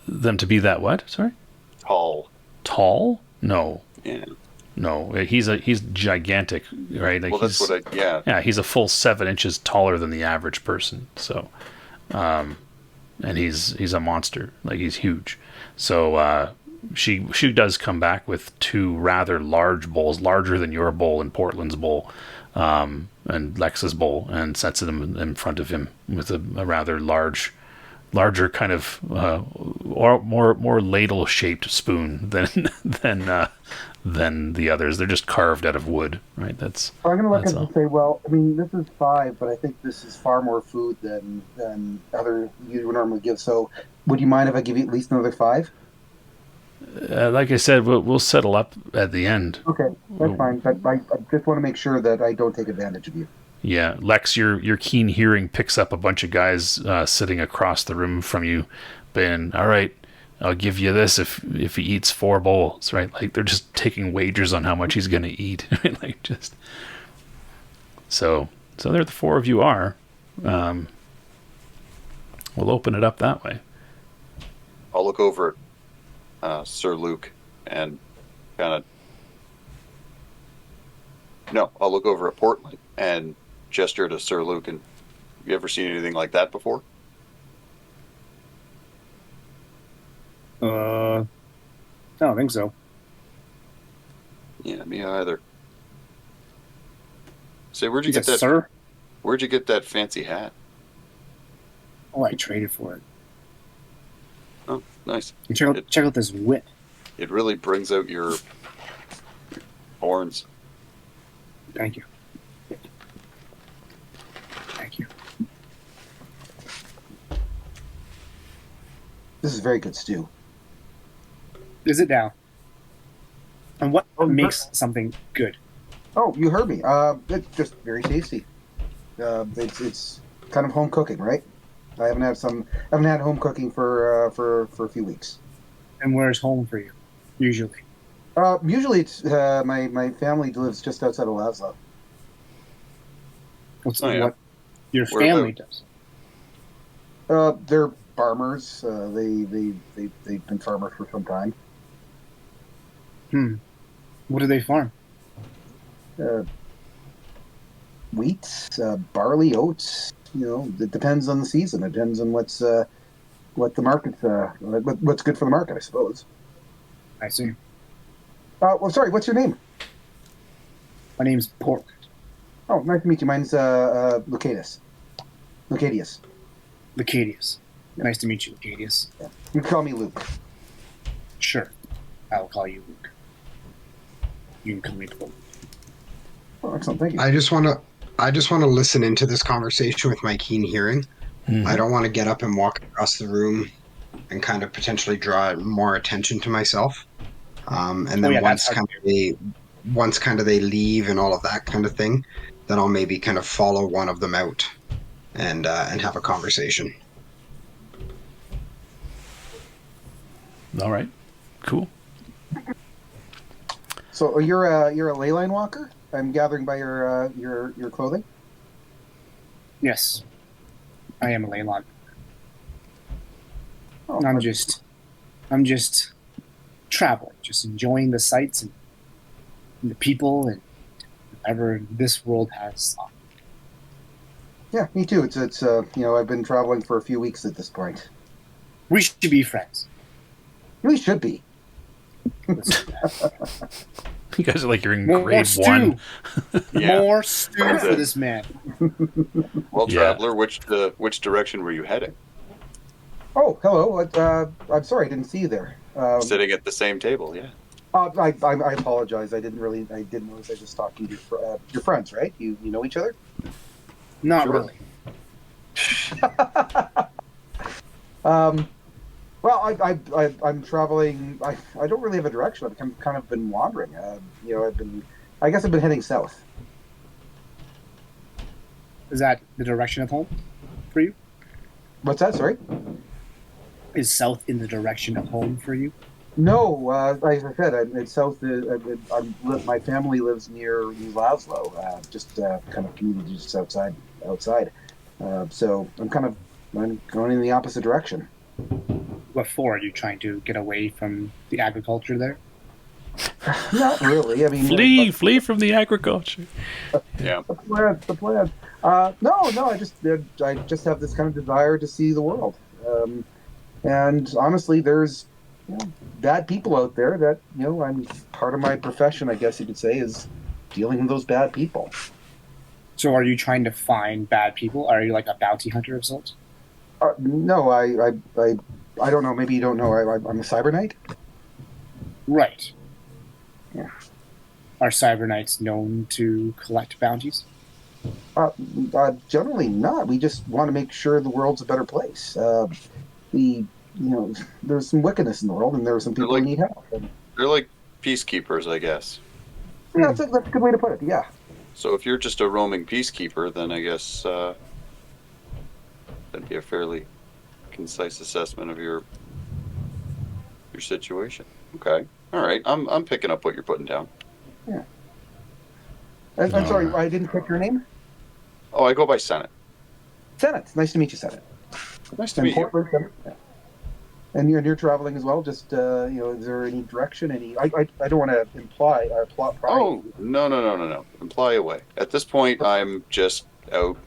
Them to be that what? Sorry. Tall? No. Yeah. No, he's gigantic, right? Like well, that's what Yeah, he's a full 7 inches taller than the average person. So, and he's a monster. Like, he's huge. So she does come back with 2 rather large bowls, larger than your bowl and Portland's bowl, and Lex's bowl, and sets them in front of him with a rather larger kind of or more ladle shaped spoon than the others. They're just carved out of wood, right? That's. I'm going to look at it and say, well, I mean, this is 5, but I think this is far more food than other you would normally give. So, would you mind if I give you at least another 5? Like I said, we'll settle up at the end. Okay, that's fine. But I just want to make sure that I don't take advantage of you. Yeah, Lex, your keen hearing picks up a bunch of guys sitting across the room from you, saying, "All right, I'll give you this if he eats 4 bowls." Right? Like, they're just taking wagers on how much he's going to eat. Like, just so there the 4 of you are. We'll open it up that way. I'll look over at Sir Luc and kind of. No, I'll look over at Portland and gesture to Sir Luc. And have you ever seen anything like that before? I don't think so. Yeah, me either. Say, where'd you He's get that? Sir? Where'd you get that fancy hat? Oh, I traded for it. Oh, nice. And check out this whip. It really brings out your horns. Thank you. Thank you. This is very good stew. Is it now? And what makes something good? Oh, you heard me. It's just very tasty. It's kind of home cooking, right? I haven't had home cooking for a few weeks. And where's home for you, usually? Usually, it's my family lives just outside of Lazlo. Oh, yeah. What your Where family about? does? They're farmers. They've been farmers for some time. What do they farm? Uh, Wheat, barley, oats. It depends on the season. It depends on what the market's what's good for the market, I suppose. I see. Well, sorry. What's your name? My name's Portland. Oh, nice to meet you. Mine's Lucadius. Lucadius. Lacadius. Nice to meet you, Lacadius. Yeah. You can call me Luke. Sure. I will call you Luke. You can call me Portland. Oh, excellent. Thank you. I just want to listen into this conversation with my keen hearing. I don't want to get up and walk across the room and kind of potentially draw more attention to myself. And then once kind of they leave and all of that kind of thing, then I'll maybe kind of follow one of them out and have a conversation. All right. Cool. So you're a Ley Line Walker? I'm gathering by your clothing. Yes. I am a Ley Line. Oh, I'm just traveling, just enjoying the sights and the people and whatever this world has. Yeah, me too. It's I've been traveling for a few weeks at this point. We should be friends. We should be. You guys are like you're in More grade stew. one. Yeah. More stew for this man. Well, Yeah. traveler, which direction were you heading? Oh, hello. I'm sorry, I didn't see you there. Sitting at the same table, yeah. I apologize. I didn't notice. I just talked to you. Your friends, right? You know each other? Not Sure. really. Well, I'm traveling. I don't really have a direction. I've kind of been wandering. I guess I've been heading south. Is that the direction of home for you? What's that? Sorry. Is south in the direction of home for you? No, like I said, it's south. My family lives near Lazlo, just kind of community just outside. So I'm going in the opposite direction. What for? Are you trying to get away from the agriculture there? Not really. I mean, Flee from the agriculture. Yeah. The plan. No. I just have this kind of desire to see the world. And honestly, there's bad people out there that I'm part of my profession, I guess you could say, is dealing with those bad people. So are you trying to find bad people? Are you like a bounty hunter of sorts? No, I don't know. Maybe you don't know. I'm a Cyber-Knight. Right. Yeah. Are Cyber-Knights known to collect bounties? Generally not. We just want to make sure the world's a better place. There's some wickedness in the world, and there are some people who need help. And, They're like peacekeepers, I guess. yeah, that's a good way to put it. Yeah. So if you're just a roaming peacekeeper, then I guess that'd be a fairly concise assessment of your situation. Okay. All right. I'm picking up what you're putting down. Yeah. I'm sorry, I didn't catch your name. Oh, I go by Senate. Senate. Nice to meet you, Senate. Nice to meet you. Portland, Senate. Yeah. And you're travaling as well. Just is there any direction? I don't want to imply or plot. Oh, no. Imply away. At this point, I'm just out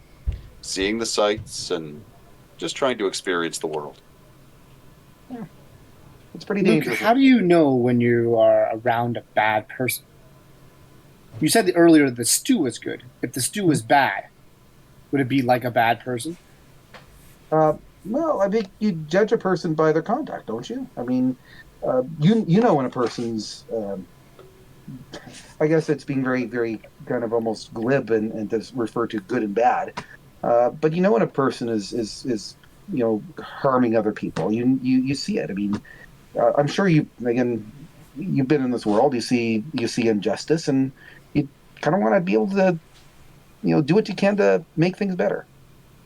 seeing the sights and just trying to experience the world. Yeah. It's pretty Luke, dangerous. how do you know when you are around a bad person? You said earlier the stew was good. If the stew was bad, would it be like a bad person? Well, I think you judge a person by their conduct, don't you? I mean, you know when a person's. I guess it's being very, very kind of almost glib and to refer to good and bad. But you know when a person is harming other people, you see it. I mean, I'm sure you've been in this world. You see injustice, and you kind of want to be able to do what you can to make things better.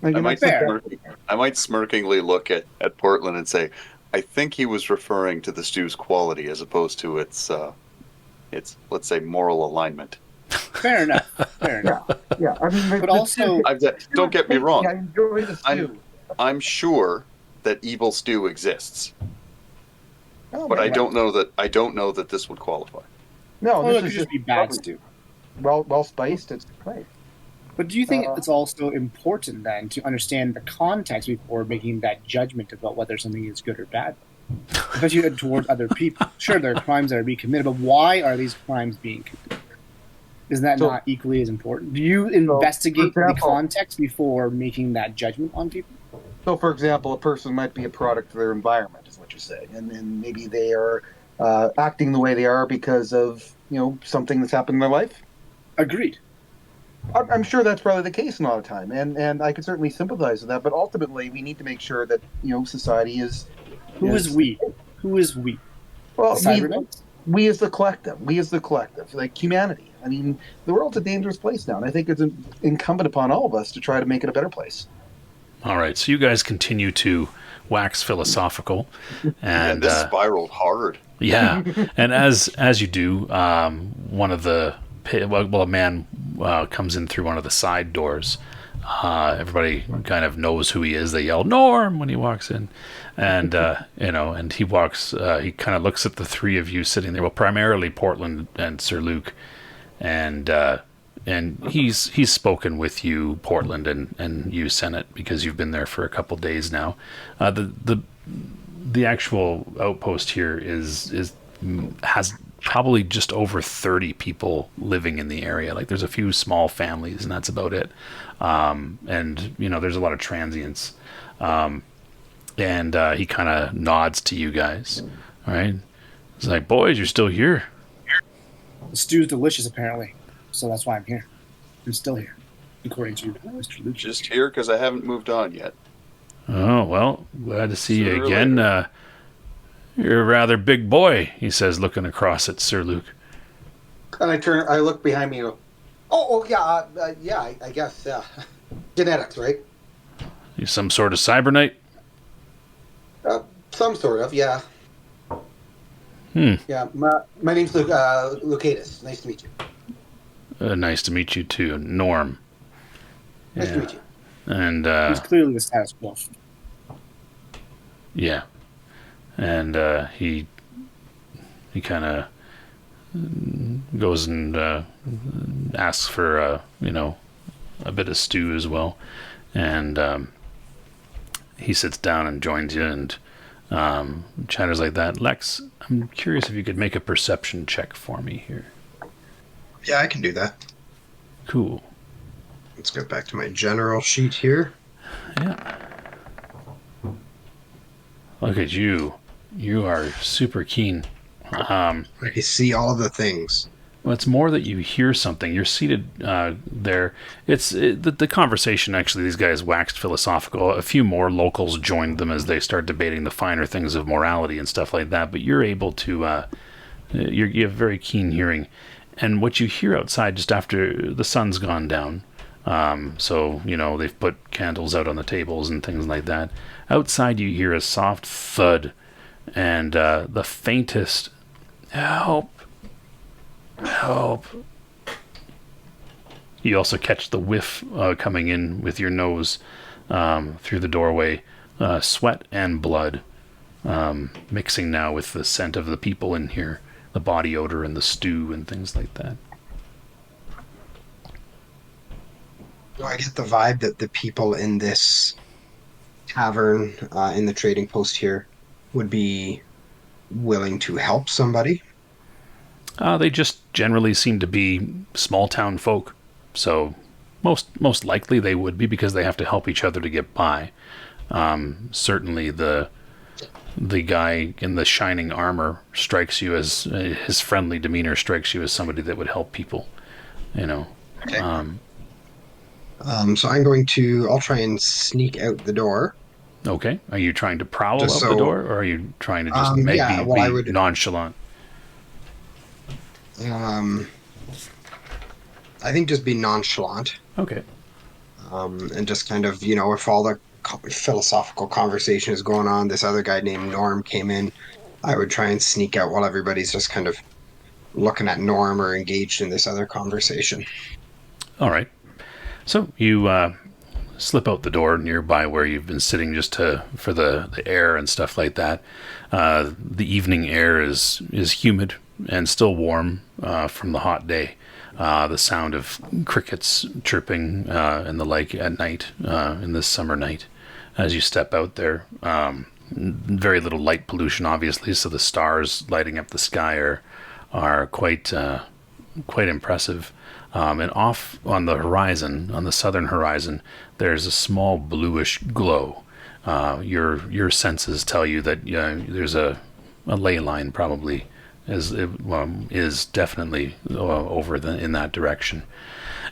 Like, I might fair. smirkingly look at Portland and say, I think he was referring to the stew's quality as opposed to its its, let's say, moral alignment. Fair enough. Fair enough. Yeah. I mean, But also, Don't get me wrong. I enjoy the stew. I'm sure that evil stew exists, Oh, but I maybe. don't know that this would qualify. No, well, it this could is just be bad stew. well spiced. It's great. But do you think Uh, it's also important then to understand the context before making that judgment about whether something is good or bad? Especially towards other people. Sure, there are crimes that are being committed, but why are these crimes being committed? Isn't that So- not equally as important? Do you investigate for example- the context before making that judgment on people? So, for example, a person might be a product of their environment, is what you're saying, and maybe they are acting the way they are because of something that's happened in their life. Agreed. I'm sure that's probably the case a lot of time, and I can certainly sympathize with that. But ultimately, we need to make sure that society is. Who is we? Who is we? Well, The Cyber-Knights? we as the collective, like humanity. I mean, the world's a dangerous place now, and I think it's incumbent upon all of us to try to make it a better place. All right, so you guys continue to wax philosophical, and This spiraled hard. yeah, and as you do, one of the a man comes in through one of the side doors. Everybody kind of knows who he is. They yell "Norm" when he walks in, and and he walks. He kind of looks at the three of you sitting there. Well, primarily Portland and Sir Luc, and he's spoken with you, Portland, and you, Senate, because you've been there for a couple days now. The actual outpost here has probably just over 30 people living in the area. Like, there's a few small families, and that's about it. And there's a lot of transients. And he kind of nods to you guys. All right, he's like, "Boys, you're still here." The stew's delicious, apparently. So that's why I'm here. I'm still here, according to Mr. Luke. Just here because I haven't moved on yet. Oh, well, glad to see you Sooner or again. You're a rather big boy, he says, looking across at Sir Luc. And I look behind me and go, oh yeah, I guess, genetics, right? You some sort of cyber-knight? Some sort of, yeah. Hmm. Yeah, my name's Lucatus. Nice to meet you. Nice to meet you too, Norm. Nice to meet you. And He's clearly the status quo. yeah, and he kind of goes and asks for a bit of stew as well, and he sits down and joins you and chatters like that. Lex, I'm curious if you could make a perception check for me here. Yeah, I can do that. Cool. Let's get back to my general sheet here. Yeah. Look at you. You are super keen. I can see all the things. Well, it's more that you hear something. You're seated there. The conversation, actually, these guys waxed philosophical. A few more locals joined them as they start debating the finer things of morality and stuff like that. But you're able to, you have very keen hearing. And what you hear outside just after the sun's gone down, so, they've put candles out on the tables and things like that. Outside you hear a soft thud and the faintest, "Help. Help." You also catch the whiff coming in with your nose through the doorway, sweat and blood, mixing now with the scent of the people in here, the body odor and the stew and things like that. Do I get the vibe that the people in this tavern, in the trading post here, would be willing to help somebody? They just generally seem to be small town folk, so most likely they would be, because they have to help each other to get by. Certainly the guy in the shining armor strikes you as his friendly demeanor strikes you as somebody that would help people. Okay. So I'll try and sneak out the door. Okay. Are you trying to prowl Just out the so- door, or are you trying to just I would- nonchalant? I think just be nonchalant, Okay. and just kind of, if all the philosophical conversation is going on, this other guy named Norm came in, I would try and sneak out while everybody's just kind of looking at Norm or engaged in this other conversation. All right. So you slip out the door nearby where you've been sitting just for the air and stuff like that. The evening air is humid and still warm from the hot day. The sound of crickets chirping and the like at night in this summer night. As you step out there, very little light pollution, obviously, so the stars lighting up the sky are quite impressive. And off on the horizon, on the southern horizon, there's a small bluish glow. Your senses tell you that there's a ley line probably is definitely over in that direction.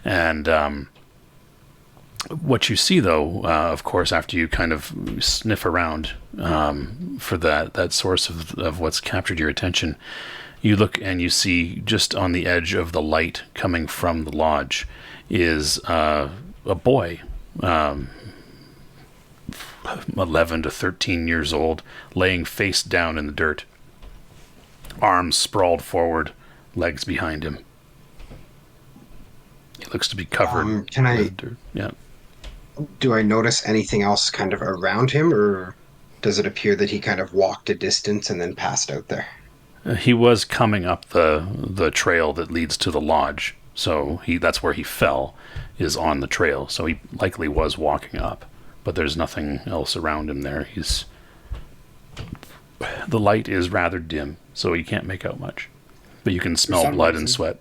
And what you see, though, of course, after you kind of sniff around for that source of what's captured your attention, you look and you see just on the edge of the light coming from the lodge is a boy, 11 to 13 years old, laying face down in the dirt, arms sprawled forward, legs behind him. He looks to be covered with dirt. Yeah. Do I notice anything else kind of around him, or does it appear that he kind of walked a distance and then passed out there? He was coming up the trail that leads to the lodge, so that's where he fell, is on the trail. So he likely was walking up, but there's nothing else around him there. The light is rather dim, so you can't make out much, but you can smell blood and sweat.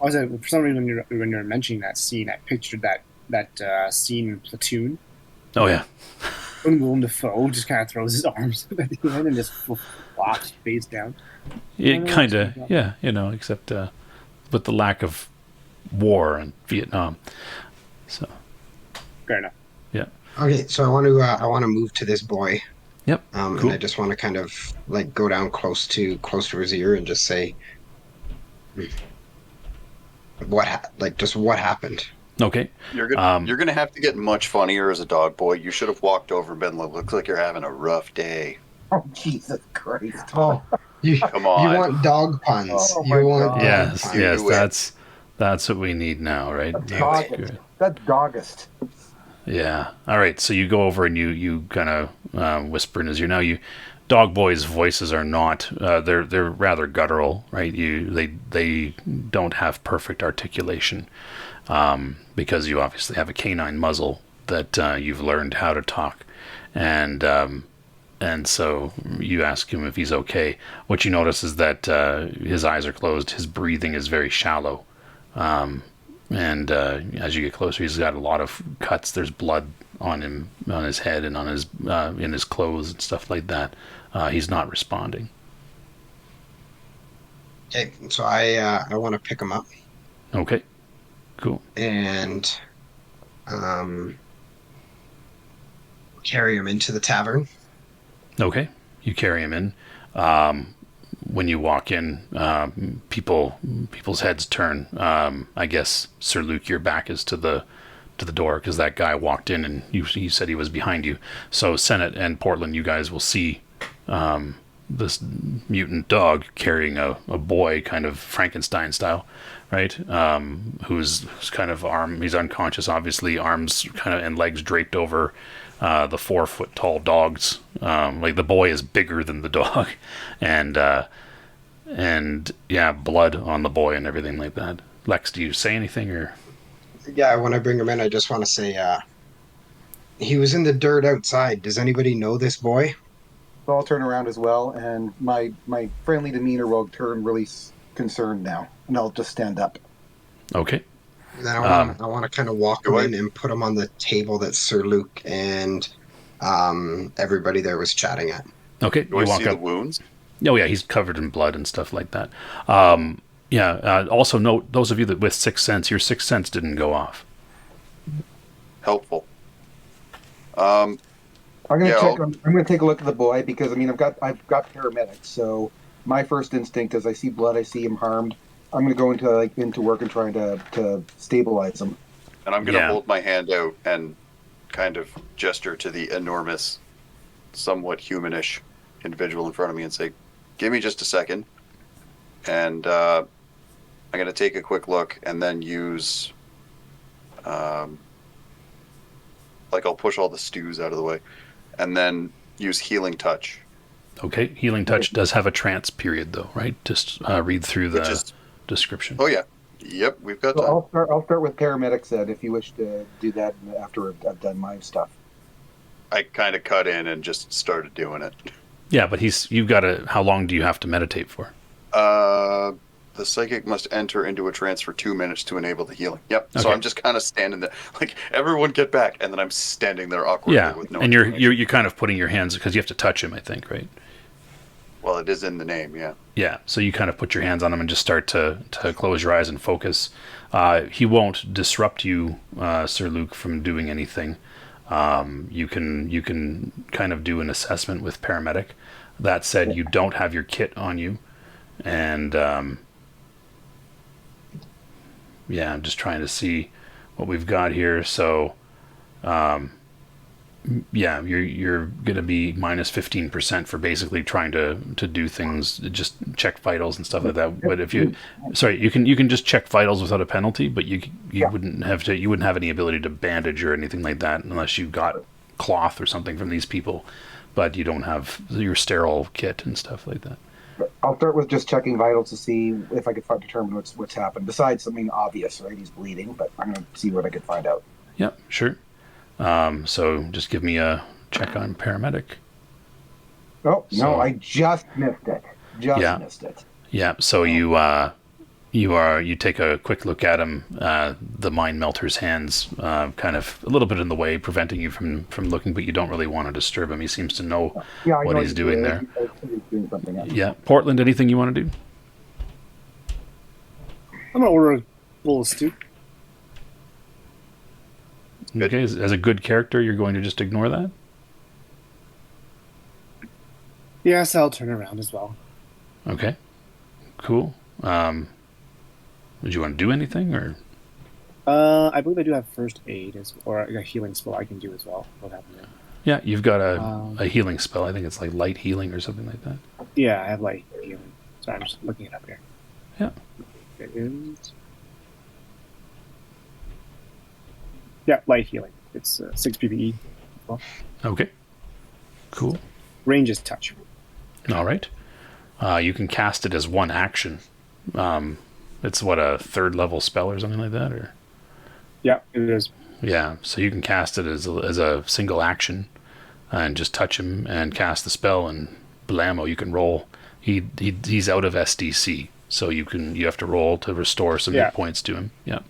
For some reason, when you're mentioning that scene, I pictured that scene in Platoon. Oh yeah. When Willem Dafoe just kind of throws his arms at the end and just flops face down. It kind of, yeah, except with the lack of war in Vietnam. So. Fair enough. Yeah. Okay, so I want to move to this boy. Yep. Cool. And I just want to kind of like go down close to his ear and just say, what happened? Okay. You're gonna have to get much funnier as a dog boy. You should have walked over and been like, looks like you're having a rough day. Oh, Jesus Christ. Oh, Come on. You want dog puns. Oh, you want God. Yes, that's what we need now, right? That's doggist. Yeah. All right. So you go over and you kind of whisper in his ear. Now dog boys' voices are not. They're rather guttural, right? They don't have perfect articulation because you obviously have a canine muzzle that you've learned how to talk, and so you ask him if he's okay. What you notice is that his eyes are closed. His breathing is very shallow. And as you get closer, he's got a lot of cuts. There's blood on him, on his head, and on his in his clothes and stuff like that. He's not responding. Okay, so I want to pick him up. Okay, cool. And carry him into the tavern. Okay, you carry him in. When you walk in, people's heads turn. I guess, Sir Luc, your back is to the door because that guy walked in and you said he was behind you. So Senate and Portland, you guys will see this mutant dog carrying a boy, kind of Frankenstein style, right? Who's kind of he's unconscious, obviously, arms kind of and legs draped over the 4 foot tall dogs. Like the boy is bigger than the dog, and yeah, blood on the boy and everything like that. Lex, do you say anything or? Yeah, when I bring him in, I just want to say he was in the dirt outside. Does anybody know this boy? So I'll turn around as well, and my friendly demeanor will turn really concerned now, and I'll just stand up. Okay. Then I want to kind of walk him in and put him on the table that Sir Luc and everybody there was chatting at. Okay. Do I see the wounds? Oh yeah, he's covered in blood and stuff like that. Also note, those of you that with Sixth Sense, your Sixth Sense didn't go off. Helpful. I'm gonna take a look at the boy because I've got paramedics. So my first instinct is I see blood, I see him harmed. I'm gonna go into work and try to stabilize him. And I'm gonna hold my hand out and kind of gesture to the enormous, somewhat humanish individual in front of me and say, "Give me just a second." and I'm going to take a quick look and then use, I'll push all the stews out of the way, and then use Healing Touch. Okay, Healing Touch does have a trance period, though, right? Just read through the description. Oh, yeah. Yep, we've got time. So I'll start with paramedics then, if you wish to do that after I've done my stuff. I kind of cut in and just started doing it. Yeah, but you've got to. How long do you have to meditate for? The psychic must enter into a trance for 2 minutes to enable the healing. Yep. Okay. So I'm just kind of standing there, like, everyone get back, and then I'm standing there awkwardly with no. And you're kind of putting your hands, because you have to touch him, I think, right? Well, it is in the name, yeah. Yeah. So you kind of put your hands on him and just start to close your eyes and focus. He won't disrupt you, Sir Luc, from doing anything. You can kind of do an assessment with paramedic. That said, you don't have your kit on you, and I'm just trying to see what we've got here. So, you're going to be minus 15% for basically trying to do things, just check vitals and stuff like that. But if you can just check vitals without a penalty, but you wouldn't have any ability to bandage or anything like that unless you got cloth or something from these people. But you don't have your sterile kit and stuff like that. I'll start with just checking vitals to see if I could determine what's happened. Besides something obvious, right? He's bleeding, but I'm going to see what I could find out. Yeah, sure. So just give me a check on paramedic. Oh, no, I just missed it. Missed it. Yeah, so you take a quick look at him. The mind melter's hands kind of a little bit in the way, preventing you from looking, but you don't really want to disturb him. He seems to know what he's doing there. He's doing something else. Yeah. Portland, anything you want to do? I'm going to order a bowl of stew. Good. Okay, as a good character, you're going to just ignore that? Yes, I'll turn around as well. Okay, cool. Would you want to do anything, or? I believe I do have first aid, or a healing spell I can do as well. What happened there? Yeah, you've got a healing spell. I think it's like light healing or something like that. Yeah, I have light healing. So I'm just looking it up here. Yeah. It is... Yeah, light healing. It's 6 PPE. Well, Okay. Cool. range is touch. All right. You can cast it as one action. It's a 3rd level spell or something like that, or? Yeah, it is. Yeah, so you can cast it as a single action, and just touch him and cast the spell, and blammo, you can roll. He's out of SDC, so you have to roll to restore some hit points to him. Yeah.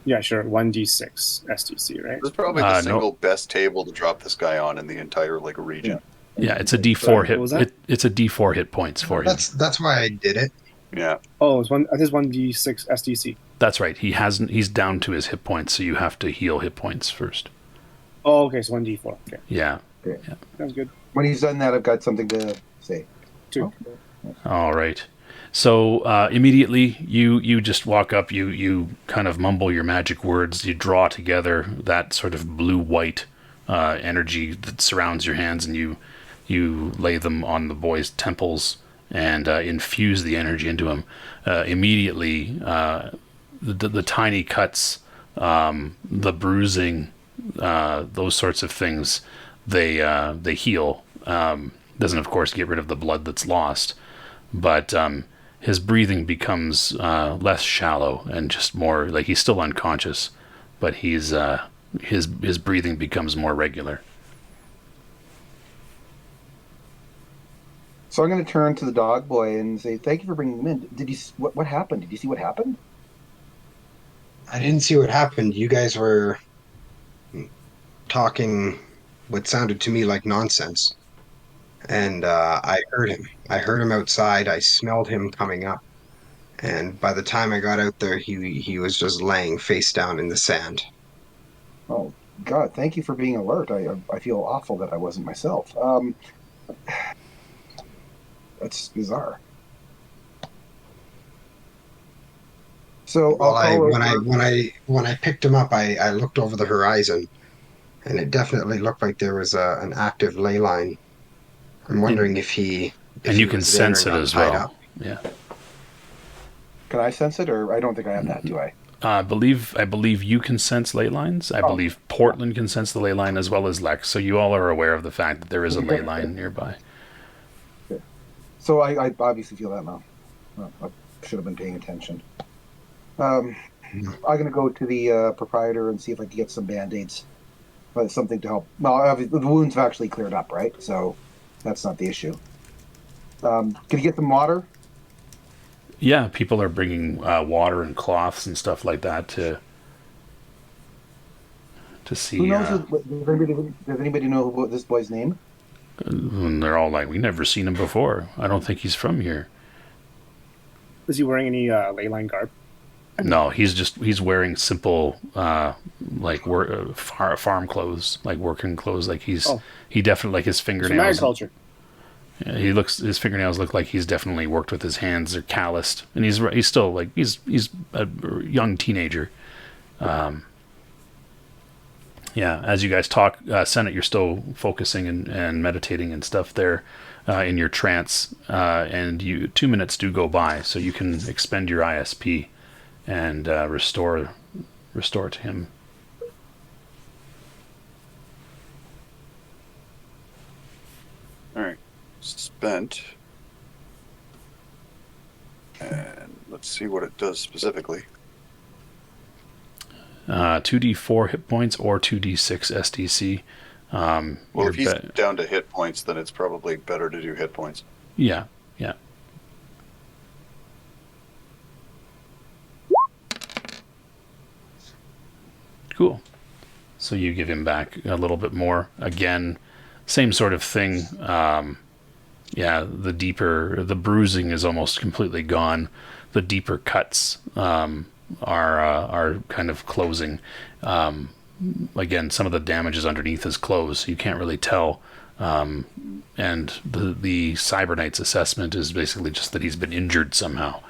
Yeah, sure. 1d6 SDC, right? This is probably the single best table to drop this guy on in the entire region. Yeah, it's a D4 hit. What was that? It's a D4 hit points for him. That's why I did it. Yeah. Oh, it's 1d6 SDC. That's right. He's down to his hit points, so you have to heal hit points first. Oh, okay, so 1d4. Okay. Yeah. Okay. Yeah. Sounds good. When he's done that, I've got something to say. 2. All right. So immediately you just walk up, you kind of mumble your magic words, you draw together that sort of blue-white energy that surrounds your hands, and you lay them on the boy's temples and infuse the energy into him. Immediately, the tiny cuts, the bruising, those sorts of things, they heal. Doesn't, of course, get rid of the blood that's lost, but his breathing becomes less shallow and just more like he's still unconscious, but his breathing becomes more regular. So I'm going to turn to the dog boy and say, "Thank you for bringing him in. Did you what happened? Did you see what happened?" I didn't see what happened. You guys were talking what sounded to me like nonsense. And I heard him. I heard him outside. I smelled him coming up. And by the time I got out there, he was just laying face down in the sand. Oh, God, thank you for being alert. I feel awful that I wasn't myself. That's bizarre. So when I picked him up, I looked over the horizon, and it definitely looked like there was an active ley line. I'm wondering if you can sense it as well. Yeah. Can I sense it, or I don't think I have that, do I? I believe you can sense ley lines. I believe Portland can sense the ley line as well as Lex. So you all are aware of the fact that there is a ley line nearby. Okay. So I obviously feel that now. Well, I should have been paying attention. I'm going to go to the proprietor and see if I can get some band-aids. Something to help. Well, the wounds have actually cleared up, right? So that's not the issue. Can you get some water? Yeah, people are bringing water and cloths and stuff like that to see. Who knows? Does anybody know this boy's name? And they're all like, "We never seen him before. I don't think he's from here." Is he wearing any ley line garb? No, he's wearing simple farm clothes, like working clothes. Like he definitely, like his fingernails. Agriculture. His fingernails look like he's definitely worked with his hands. They're calloused, and he's still like he's a young teenager. Yeah, as you guys talk, Senate, you're still focusing and meditating and stuff there in your trance, and 2 minutes do go by, so you can expend your ISP and restore to him. All right. Spent. And let's see what it does specifically. 2d4 hit points or 2d6 SDC. Well, if he's down to hit points, then it's probably better to do hit points. Yeah. Cool. So you give him back a little bit more. Again, same sort of thing. The bruising is almost completely gone. The deeper cuts are kind of closing. Again, some of the damage is underneath his clothes, so you can't really tell. And the Cyber-Knight's assessment is basically just that he's been injured somehow.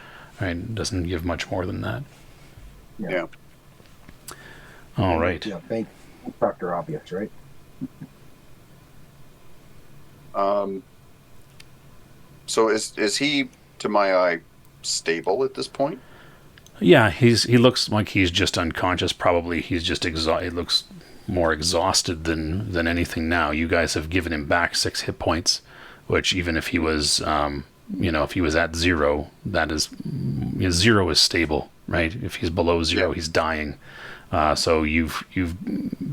Right? It doesn't give much more than that. Yeah. All right. Yeah, thank Dr. Obvious, right? So is he, to my eye, stable at this point? Yeah, he looks like he's just unconscious. Probably he's just he looks more exhausted than anything now. You guys have given him back 6 hit points, which even if he was, if he was at 0, that is, 0 is stable, right? If he's below 0, he's dying. So you've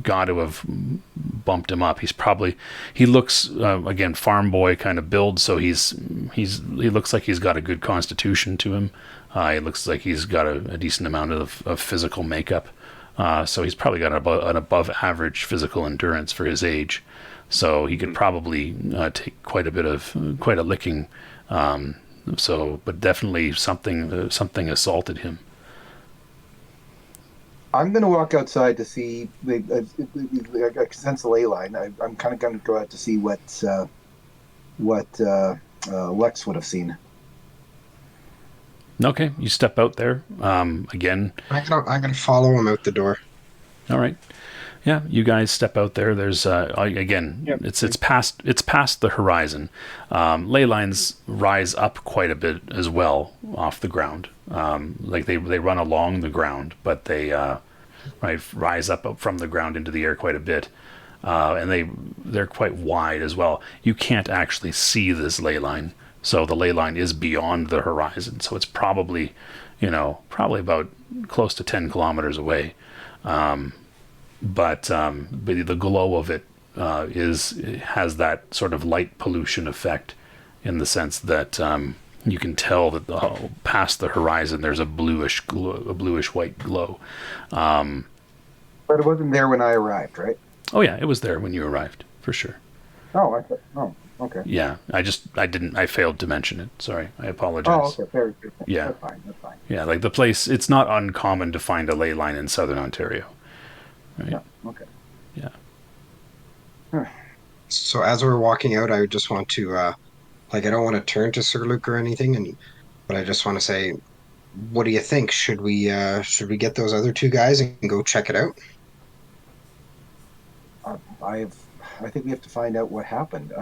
got to have bumped him up. He looks again farm boy kind of build. So he looks like he's got a good constitution to him. He looks like he's got a decent amount of physical makeup. So he's probably got an above average physical endurance for his age. So he could probably take quite a licking. But definitely something assaulted him. I'm going to walk outside to see. I can sense the ley line. I'm kind of going to go out to see what Lex would have seen. Okay, you step out there again. I'm gonna follow him out the door. All right. Yeah, you guys step out there. There's again, Yep. it's past the horizon. Ley lines rise up quite a bit as well off the ground. Like they run along the ground, but they rise up from the ground into the air quite a bit. And they're quite wide as well. You can't actually see this ley line. So the ley line is beyond the horizon. So it's probably about close to 10 kilometers away. But the glow of it has that sort of light pollution effect in the sense that you can tell that past the horizon there's a bluish white glow. But it wasn't there when I arrived, right? Oh yeah, it was there when you arrived for sure. Okay. Yeah, I failed to mention it. Sorry, I apologize. Oh, okay, fair. Yeah. That's fine. Yeah, like the place, it's not uncommon to find a ley line in southern Ontario. Right? Yeah, okay. Yeah. So as we're walking out, I just want to, I don't want to turn to Sir Luc or anything, but I just want to say, what do you think? Should we get those other 2 guys and go check it out? I think we have to find out what happened.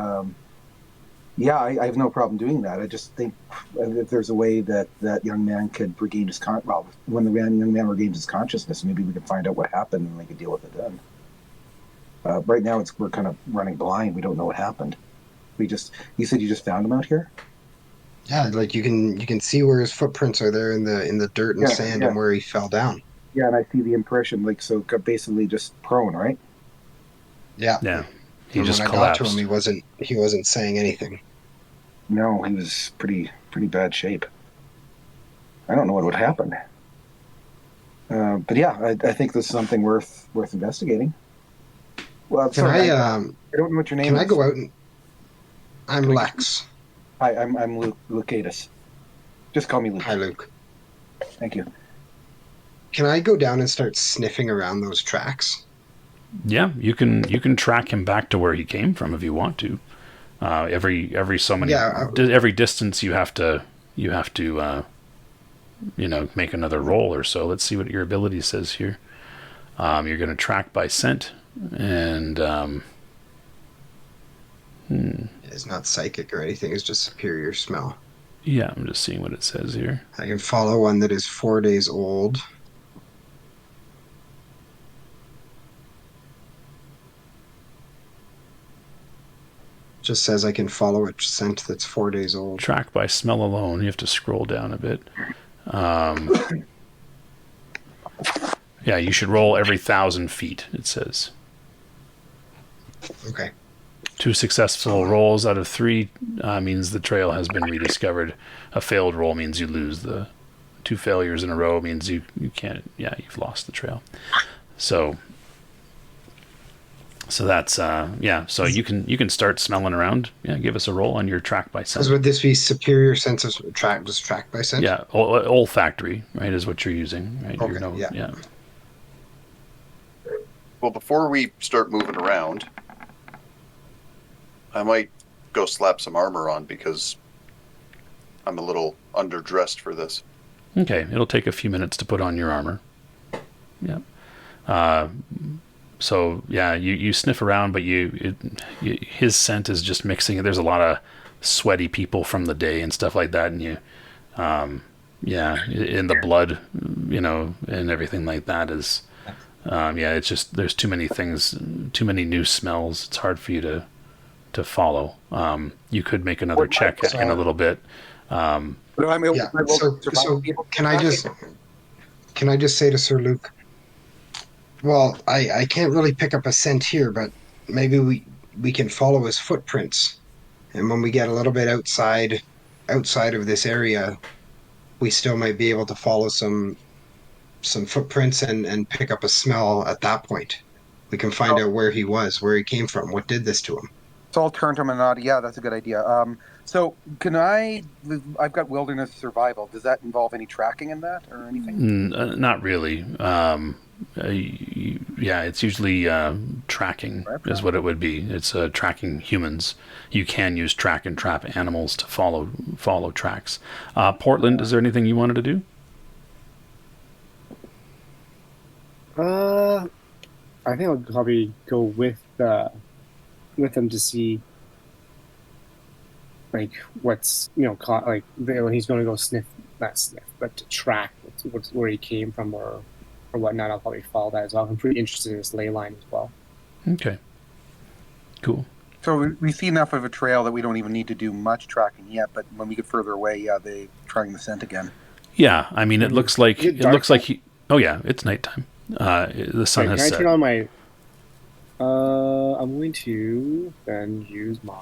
Yeah, I have no problem doing that. I just think if there's a way that that young man could regain his when the young man regains his consciousness, maybe we can find out what happened and make a deal with it then. Right now, we're kind of running blind. We don't know what happened. You said you just found him out here? Yeah, like you can see where his footprints are there in the dirt and sand and where he fell down. Yeah, and I see the impression, like, so basically just prone, right? Yeah. Yeah. He And just when collapsed. I got to him, he wasn't saying anything. No, he was pretty bad shape. I don't know what would happen. But yeah, I think this is something worth investigating. Well, sorry, I don't know what your name is. Can I go out and... I'm Lex. Hi, I'm Luc, Lucatus. Just call me Luc. Hi, Luke. Thank you. Can I go down and start sniffing around those tracks? Yeah, you can track him back to where he came from if you want to. Every so many every distance you have to make another roll or so. Let's see what your ability says here. You're going to track by scent, and It's not psychic or anything. It's just superior smell. yeah, I'm just seeing what it says here. I can follow one that is 4 days old. Just says I can follow a scent that's 4 days old. Track by smell alone. You have to scroll down a bit. Yeah, you should roll every 1,000 feet, it says. Okay. 2 successful rolls out of 3 means the trail has been rediscovered. A failed roll means you lose. The 2 failures in a row means you can't. Yeah, you've lost the trail. So that's So you can start smelling around. Yeah, give us a roll on your track by scent. So would this be superior sense of track? Just track by scent? Yeah, olfactory, right, is what you're using, right? Okay, yeah. Well, before we start moving around, I might go slap some armor on because I'm a little underdressed for this. Okay, it'll take a few minutes to put on your armor. Yeah. So yeah, you sniff around, but his scent is just mixing. There's a lot of sweaty people from the day and stuff like that, and in the blood, and everything like that is, it's just there's too many things, too many new smells. It's hard for you to follow. You could make another check in a little bit. So can I just say to Sir Luc, well, I can't really pick up a scent here, but maybe we can follow his footprints, and when we get a little bit outside of this area, we still might be able to follow some footprints and pick up a smell at that point. We can find out where he was, where he came from, what did this to him. So I'll turn to him and nod. Yeah, that's a good idea. So I've got wilderness survival. Does that involve any tracking in that or anything? Not really. It's usually tracking is what it would be. It's tracking humans. You can use track and trap animals to follow tracks. Portland, is there anything you wanted to do? I think I'll probably go with them to see like what's like when he's going to go not sniff, but to track where he came from or whatnot. I'll probably follow that as well. I'm pretty interested in this ley line as well. Okay, cool. So we see enough of a trail that we don't even need to do much tracking yet. But when we get further away, they trying the scent again. Yeah, I mean, it looks like he. Oh yeah, it's nighttime. The sun has set. Can I turn on my? I'm going to then use my.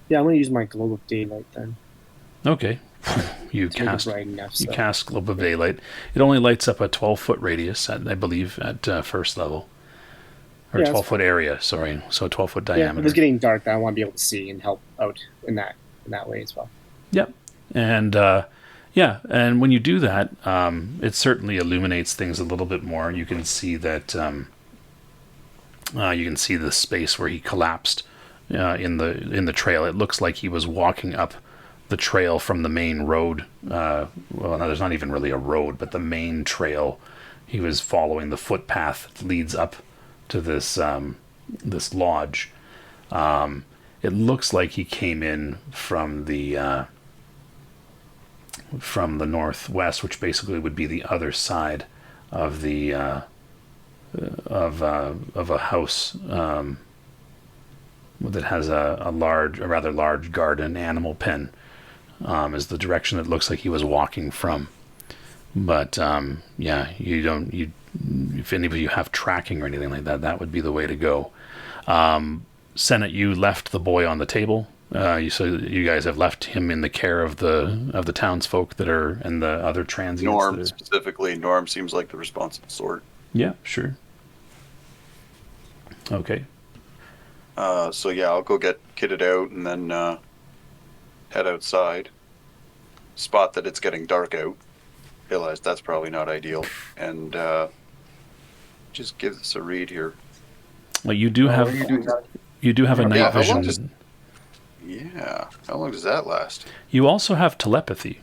Yeah, I'm going to use my globe of daylight then. Okay. You cast Globe of Daylight. It only lights up a 12-foot radius, I believe, at first level. Or 12-foot area, sorry. So a 12-foot diameter. If it's getting dark, then I want to be able to see and help out in that way as well. Yep. And and when you do that, it certainly illuminates things a little bit more. You can see that you can see the space where he collapsed in the trail. It looks like he was walking up the trail from the main road. Well, no, there's not even really a road, but the main trail. He was following the footpath that leads up to this lodge, it looks like he came in from the northwest, which basically would be the other side of the of a house that has a rather large garden animal pen. Is the direction it looks like he was walking from. But if any of you have tracking or anything like that, that would be the way to go. Senate, you left the boy on the table. So you guys have left him in the care of the townsfolk that are and the other transients. Norm specifically. Norm seems like the responsible sort. Yeah, sure. Okay. So yeah, I'll go get kitted out and then head outside. Spot that it's getting dark out. Realize that's probably not ideal, and just give this a read here. Well, you do have a night vision. How long does that last? You also have telepathy.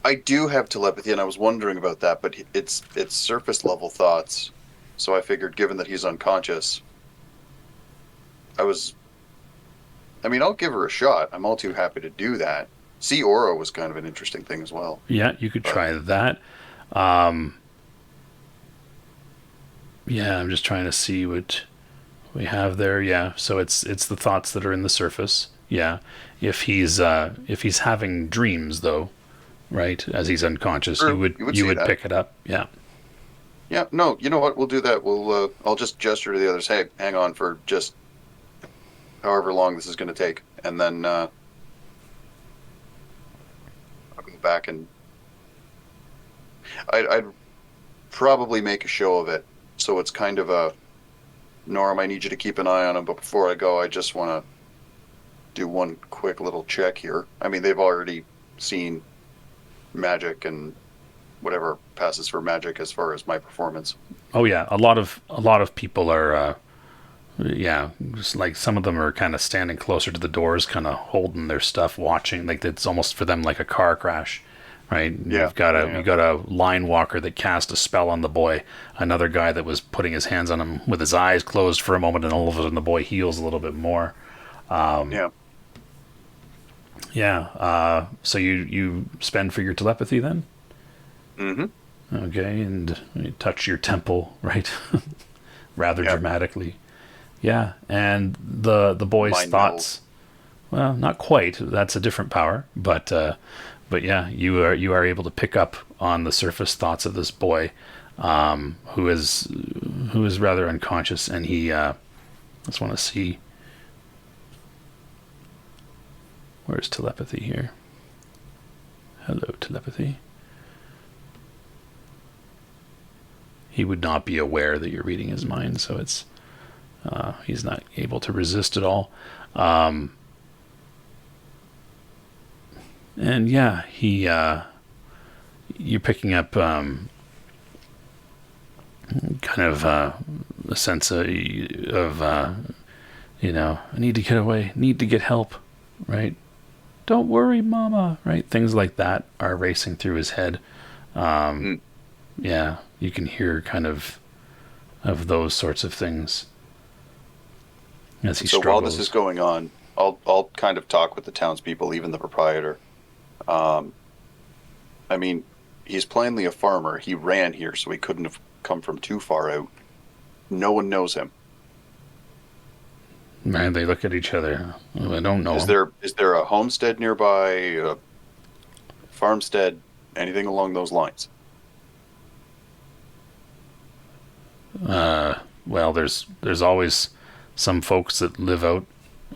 I do have telepathy, and I was wondering about that, but it's surface level thoughts. So I figured, given that he's unconscious, I'll give her a shot. I'm all too happy to do that. See Aura was kind of an interesting thing as well. Yeah, you could try that. Yeah, I'm just trying to see what we have there. Yeah, so it's the thoughts that are in the surface. Yeah, if he's having dreams though, right? As he's unconscious, you would pick it up. Yeah. Yeah. No, you know what? We'll do that. I'll just gesture to the others. Hey, hang on for just however long this is going to take, and then I'll go back and I'd probably make a show of it. So it's kind of a, Norm, I need you to keep an eye on him, but before I go, I just want to do one quick little check here. I mean, they've already seen magic and whatever passes for magic as far as my performance. Oh yeah, a lot of people are, just like some of them are kind of standing closer to the doors, kind of holding their stuff, watching. Like it's almost for them like a car crash. Right, yeah. You've got a line walker that cast a spell on the boy. Another guy that was putting his hands on him with his eyes closed for a moment, and all of a sudden the boy heals a little bit more. So you spend for your telepathy then. Mm-hmm. Okay, and you touch your temple, right? Rather dramatically. Yeah, and the boy's Mind thoughts. Well, not quite. That's a different power, but yeah, you are able to pick up on the surface thoughts of this boy, who is rather unconscious, and he. Just want to see. Where's telepathy here? Hello, telepathy. He would not be aware that you're reading his mind, so it's he's not able to resist at all. And yeah, you're picking up kind of a sense of I need to get away, need to get help, right? Don't worry, Mama, right? Things like that are racing through his head. Yeah, you can hear kind of those sorts of things as he struggles. While this is going on, I'll kind of talk with the townspeople, even the proprietor. I mean, he's plainly a farmer. He ran here, so he couldn't have come from too far out. No one knows him. Man, they look at each other. I don't know. Is there a homestead nearby, a farmstead, anything along those lines? Well, there's always some folks that live out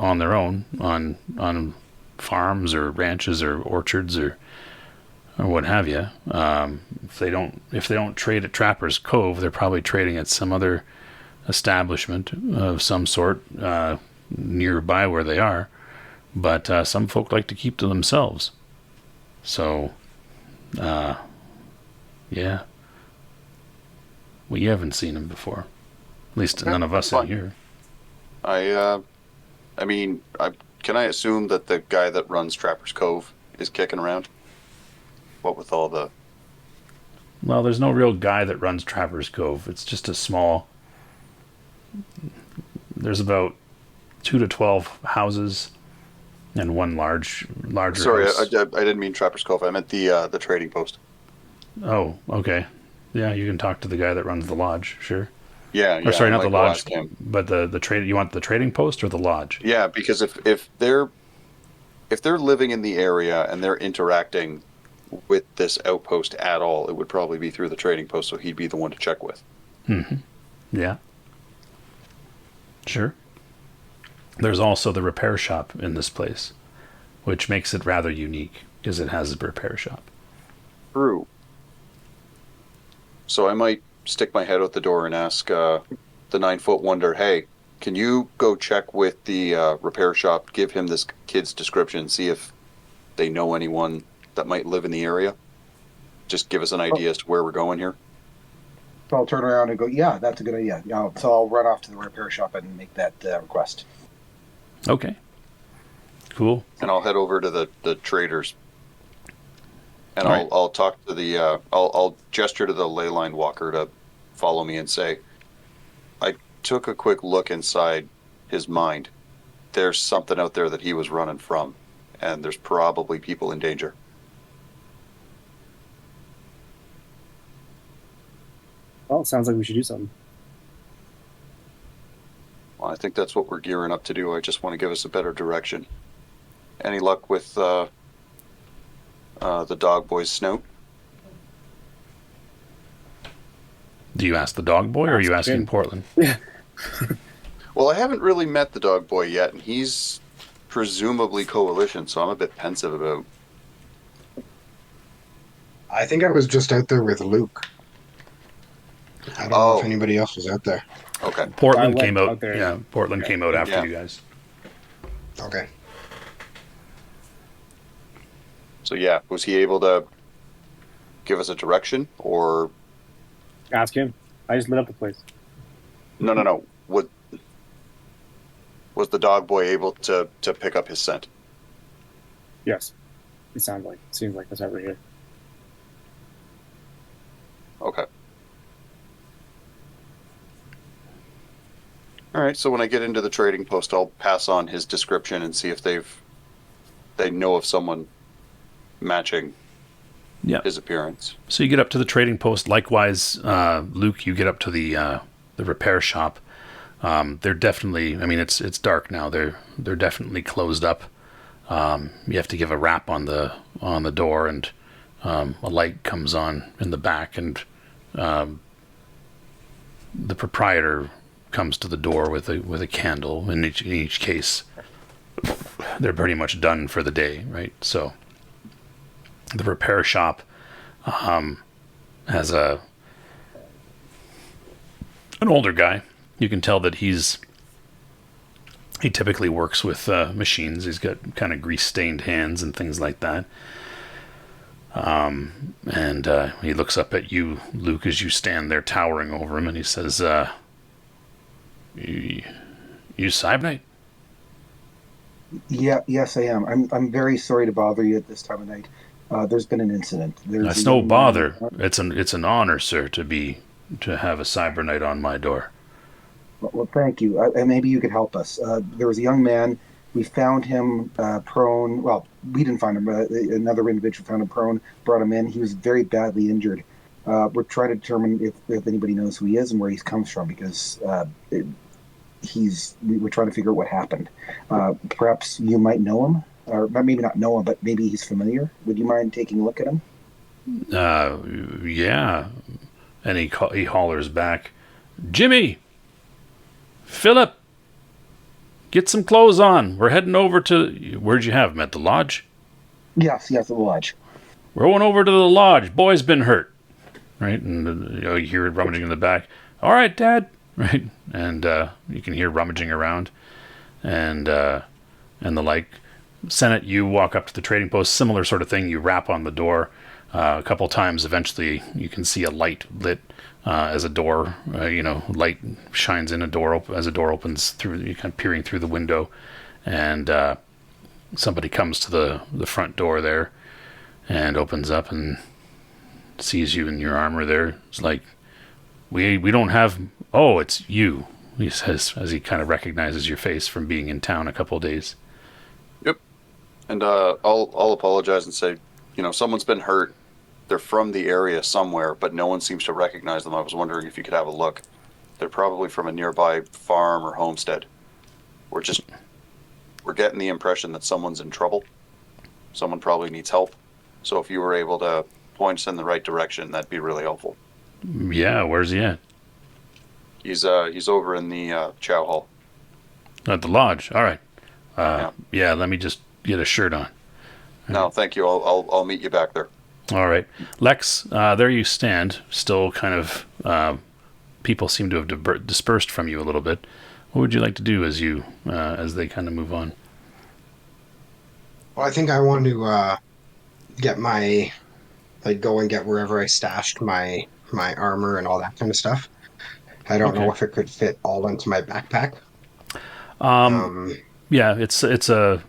on their own on farms or ranches or orchards or what have you. If they don't trade at Trapper's Cove, they're probably trading at some other establishment of some sort nearby where they are. But some folk like to keep to themselves. So, yeah, we haven't seen him before. At least none of us in here. Can I assume that the guy that runs Trapper's Cove is kicking around? What with all the... Well, there's no real guy that runs Trapper's Cove. It's just a small... There's about 2 to 12 houses and one larger Sorry, house. I didn't mean Trapper's Cove. I meant the trading post. Oh, okay. Yeah, you can talk to the guy that runs the lodge, sure. Yeah, Or sorry, I not the might go lodge, ask him. but the trade. You want the trading post or the lodge? Yeah, because if they're living in the area and they're interacting with this outpost at all, it would probably be through the trading post, so he'd be the one to check with. Mm-hmm. Yeah. Sure. There's also the repair shop in this place, which makes it rather unique because it has a repair shop. True. So I might stick my head out the door and ask the 9-foot wonder, hey, can you go check with the repair shop, give him this kid's description, see if they know anyone that might live in the area? Just give us an idea as to where we're going here. So I'll turn around and go, yeah, that's a good idea. So I'll run off to the repair shop and make that request. Okay. Cool. And I'll head over to the traders. And All right. I'll talk to the I'll gesture to the Ley Line Walker to follow me and say, I took a quick look inside his mind. There's something out there that he was running from, and there's probably people in danger. Well, it sounds like we should do something. Well, I think that's what we're gearing up to do. I just want to give us a better direction. Any luck with the Dog Boy's snout? Do you ask the dog boy or are you Ask asking him. Portland? Well, I haven't really met the Dog Boy yet, and he's presumably coalition, so I'm a bit pensive about. I think I was just out there with Luke. I don't know if anybody else was out there. Okay. Portland I came went out. out there. Yeah, Portland came out after Yeah. you guys. Okay. So yeah, was he able to give us a direction, or Ask him. I just lit up the place. no? Was the Dog Boy able to pick up his scent? Yes. Seems like that's over here. Okay. All right. So when I get into the trading post, I'll pass on his description and see if they know of someone matching Yeah. his appearance. So you get up to the trading post. Likewise, Luke, you get up to the repair shop. They're definitely. I mean, it's dark now. They're definitely closed up. You have to give a rap on the door, and a light comes on in the back, and the proprietor comes to the door with a candle. In each case, they're pretty much done for the day, right? So the repair shop has an older guy. You can tell that he typically works with machines. He's got kind of grease-stained hands and things like that. And he looks up at you, Luke, as you stand there towering over him, and he says, you Cyber-Knight? Yeah, yes, I am. I'm very sorry to bother you at this time of night. There's been an incident. That's no bother. It's an honor, sir, to have a Cyber-Knight on my door. Well, thank you. And maybe you could help us. There was a young man. We found him prone. Well, we didn't find him. Another individual found him prone, brought him in. He was very badly injured. We're trying to determine if anybody knows who he is and where he comes from, because we're trying to figure out what happened. Perhaps you might know him, or maybe not know him, but maybe he's familiar. Would you mind taking a look at him? Yeah. And he hollers back, Jimmy! Philip! Get some clothes on. We're heading over to... Where'd you have him? At the lodge? Yes, at the lodge. We're going over to the lodge. Boy's been hurt. Right? And you hear it rummaging in the back. All right, Dad. Right? And you can hear rummaging around. And the like. Senate, you walk up to the trading post. Similar sort of thing. You rap on the door a couple times. Eventually, you can see a light lit as a door. Light shines in as a door opens through. You kind of peering through the window, and somebody comes to the front door there, and opens up and sees you in your armor there. It's like, we don't have... Oh, it's you. he says as he kind of recognizes your face from being in town a couple of days. Yep. And I'll apologize and say, someone's been hurt. They're from the area somewhere, but no one seems to recognize them. I was wondering if you could have a look. They're probably from a nearby farm or homestead. We're getting the impression that someone's in trouble. Someone probably needs help. So if you were able to point us in the right direction, that'd be really helpful. Yeah, where's he at? He's over in the chow hall. At the lodge. All right. Yeah, let me just get a shirt on. No, thank you. I'll meet you back there. All right. Lex, there you stand, still kind of, people seem to have dispersed from you a little bit. What would you like to do as they kind of move on? Well, I think I want to get go and get wherever I stashed my armor and all that kind of stuff. I don't know if it could fit all into my backpack. Yeah, it's a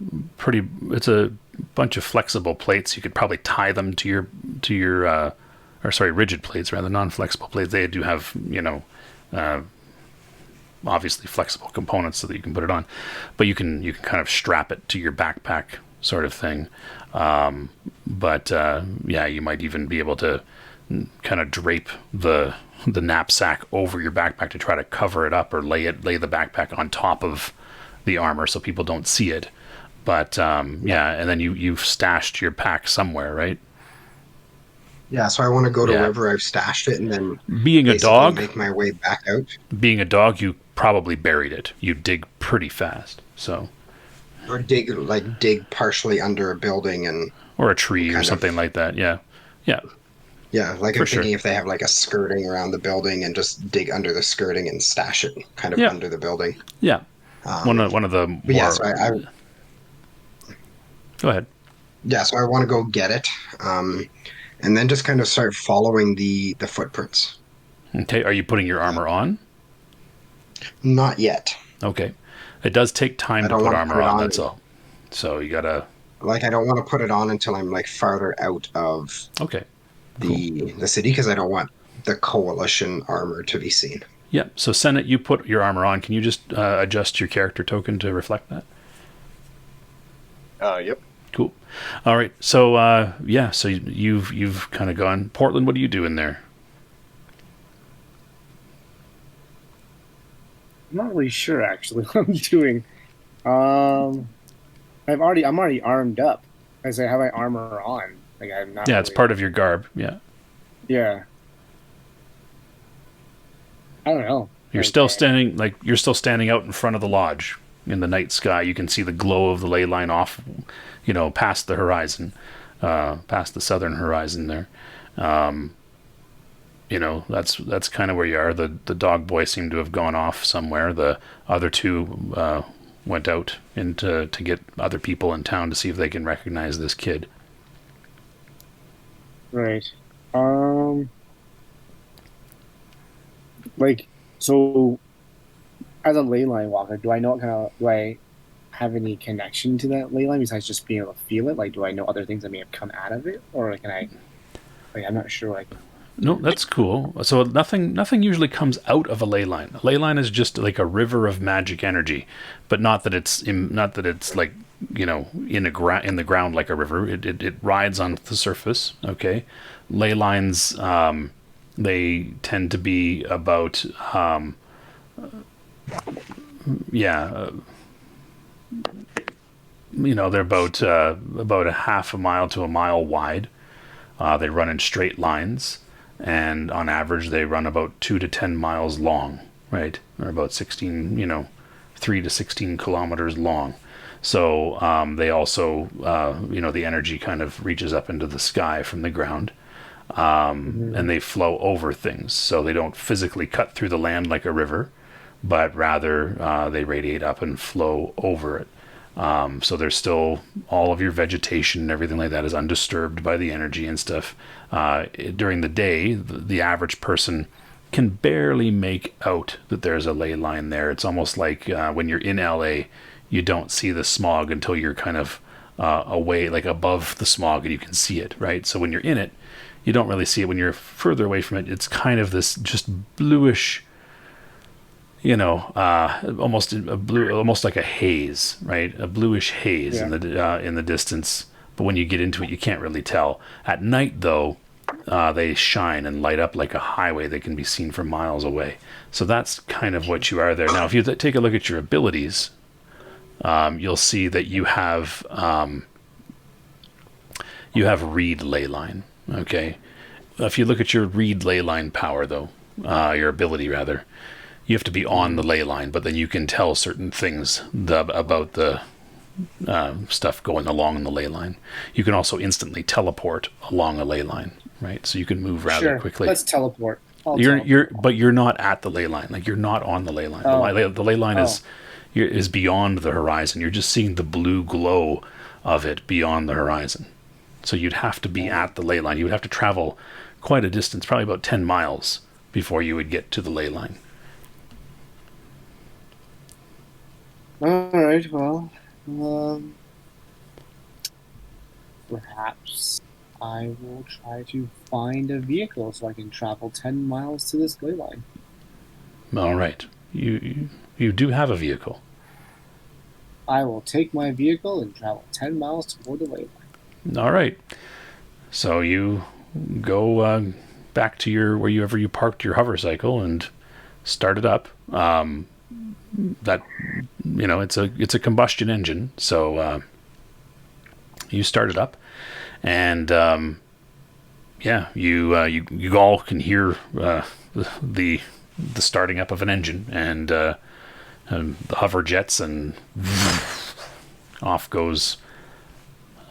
bunch of flexible plates. You could probably tie them to your rigid plates rather, non-flexible plates. They do have, obviously flexible components so that you can put it on, but you can kind of strap it to your backpack sort of thing. Yeah, you might even be able to kind of drape the knapsack over your backpack to try to cover it up, or lay the backpack on top of the armor so people don't see it. But yeah, and then you've stashed your pack somewhere, right? Yeah, so I want to go to wherever I've stashed it, and then being a dog, make my way back out. Being a dog, you probably buried it. You dig pretty fast, so. Or dig partially under a building or a tree or something like that. Yeah. Yeah, I'm thinking if they have a skirting around the building, and just dig under the skirting and stash it kind of under the building. Yeah. One of the more... Yeah, so I Go ahead. Yeah, so I want to go get it, and then just kind of start following the footprints. Okay, are you putting your armor on? Not yet. Okay. It does take time to put armor on, that's all. So you gotta... I don't want to put it on until I'm farther out of the city, because I don't want the coalition armor to be seen. Yeah, so Senate, you put your armor on. Can you just adjust your character token to reflect that? Yep. Cool. All right. So so you've kind of gone. Portland, what are you doing there? I'm not really sure actually what I'm doing. I'm already armed up. I say, have my armor on? I'm not. Yeah, it's part of your garb. Yeah. Yeah. I don't know. You're still standing out in front of the lodge in the night sky. You can see the glow of the ley line off, past the horizon, past the southern horizon there. That's kind of where you are. The dog boy seemed to have gone off somewhere. The other two went out to get other people in town to see if they can recognize this kid. Right. So as a ley line walker, do I have any connection to that ley line besides just being able to feel it? Do I know other things that may have come out of it, or can I? I'm not sure. No, that's cool. So nothing usually comes out of a ley line. A ley line is just like a river of magic energy, but not that it's in the ground like a river. It rides on the surface. Okay, ley lines. They tend to be about they're about a half a mile to a mile wide. They run in straight lines, and on average they run about 2 to 10 miles long, right? Or about 3 to 16 kilometers long. So they also the energy kind of reaches up into the sky from the ground. And they flow over things, so they don't physically cut through the land like a river, but rather they radiate up and flow over it. So there's still all of your vegetation and everything like that is undisturbed by the energy and stuff. During the day, the average person can barely make out that there's a ley line there. It's almost like when you're in LA, you don't see the smog until you're kind of away, above the smog, and you can see it, right? So when you're in it, you don't really see it. When you're further away from it, it's kind of this just bluish, almost a blue, almost like a haze, right? A bluish haze Yeah. in the distance. But when you get into it, you can't really tell. At night, though, they shine and light up like a highway that can be seen from miles away. So that's kind of what you are there. Now, if you take a look at your abilities, you'll see that you have read ley line. Okay, if you look at your read ley line power, though, your ability rather, you have to be on the ley line, but then you can tell certain things about the stuff going along the ley line. You can also instantly teleport along a ley line, right? So you can move rather quickly. Let's teleport. But you're not at the ley line. Like, you're not on the ley line. The ley line is beyond the horizon. You're just seeing the blue glow of it beyond the horizon. So you'd have to be at the ley line. You would have to travel quite a distance, probably about 10 miles, before you would get to the ley line. All right. Well, perhaps I will try to find a vehicle so I can travel 10 miles to this ley line. All right. You do have a vehicle. I will take my vehicle and travel 10 miles toward the ley line. All right. So you go back to wherever you parked your hover cycle and start it up. It's a combustion engine, so you start it up, and you all can hear the starting up of an engine, and the hover jets, and off goes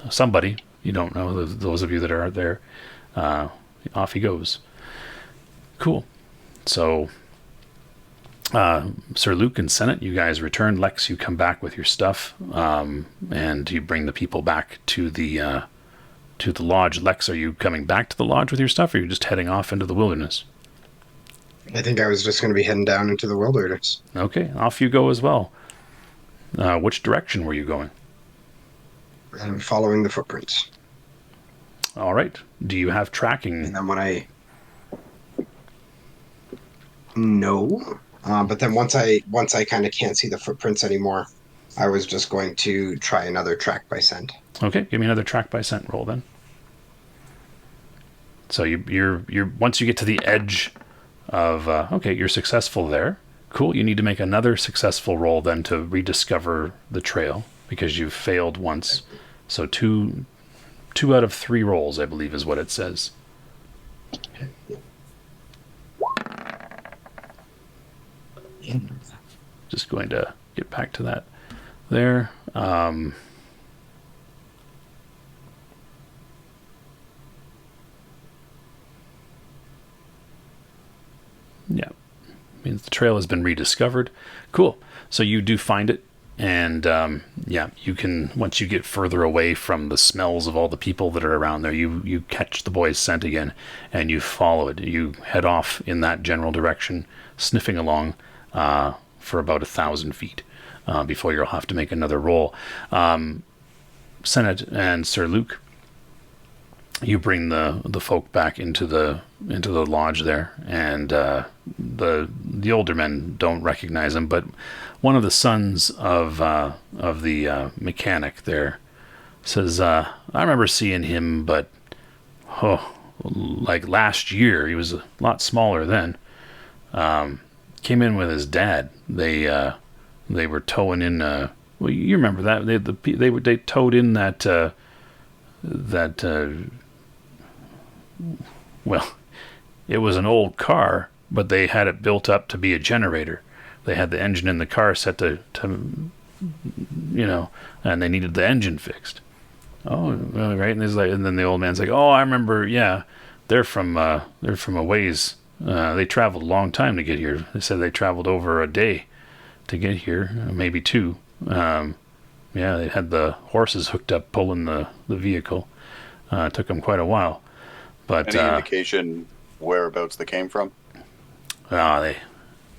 somebody. You don't know, those of you that are there. Off he goes. Cool. So Sir Luc and Senate, you guys return. Lex, you come back with your stuff, and you bring the people back to the lodge. Lex, are you coming back to the lodge with your stuff, or are you just heading off into the wilderness? I think I was just going to be heading down into the wilderness. Okay, off you go as well. Which direction were you going? I'm following the footprints. All right. Do you have tracking? And then No. But then once I kind of can't see the footprints anymore, I was just going to try another track by scent. Okay, give me another track by scent roll then. So you're once you get to the edge of you're successful there. Cool. You need to make another successful roll then to rediscover the trail, because you've failed once. So two out of 3 rolls, I believe, is what it says. Just going to get back to that there. Yeah. Means the trail has been rediscovered. Cool. So you do find it. And you can, once you get further away from the smells of all the people that are around there, you catch the boy's scent again, and you follow it. You head off in that general direction, sniffing along for about 1,000 feet before you'll have to make another roll. Senate and Sir Luc, you bring the folk back into the lodge there, and the older men don't recognize him, but one of the sons of the mechanic there says, I remember seeing him, but like last year. He was a lot smaller then. Came in with his dad. They were towing in. Well, you remember that they towed in that. Well, it was an old car, but they had it built up to be a generator. They had the engine in the car set to and they needed the engine fixed. Oh, right. And then the old man's like, "Oh, I remember. Yeah, they're from a ways. They traveled a long time to get here. They said they traveled over a day to get here, maybe 2. They had the horses hooked up pulling the vehicle. It took them quite a while. But any indication whereabouts they came from? They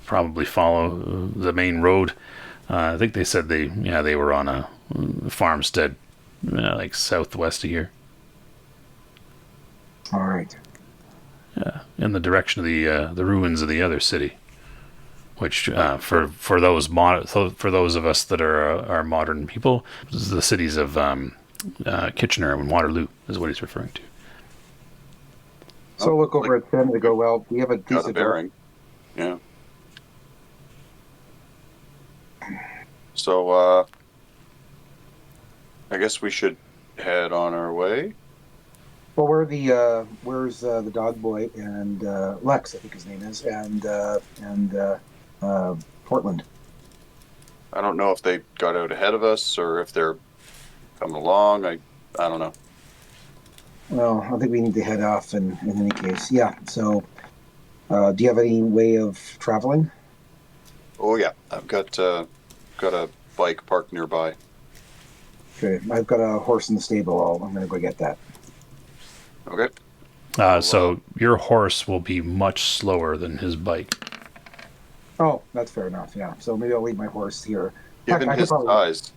probably follow the main road. I think they said they were on a farmstead, like southwest of here. All right. Yeah, in the direction of the ruins of the other city. which for those of us that are modern people, the cities of Kitchener and Waterloo is what he's referring to. So look over at Tim to go, well, we have a Got a decent bearing. Yeah. So, I guess we should head on our way. Well, where's the Dog Boy and Lex, I think his name is, and Portland. I don't know if they got out ahead of us or if they're coming along. I don't know. Well, I think we need to head off in any case. Yeah. So, do you have any way of traveling? Oh yeah, I've got a bike parked nearby. Okay, I've got a horse in the stable. I'm going to go get that. Okay. So your horse will be much slower than his bike. Oh, that's fair enough. Yeah. So maybe I'll leave my horse here. Given his size,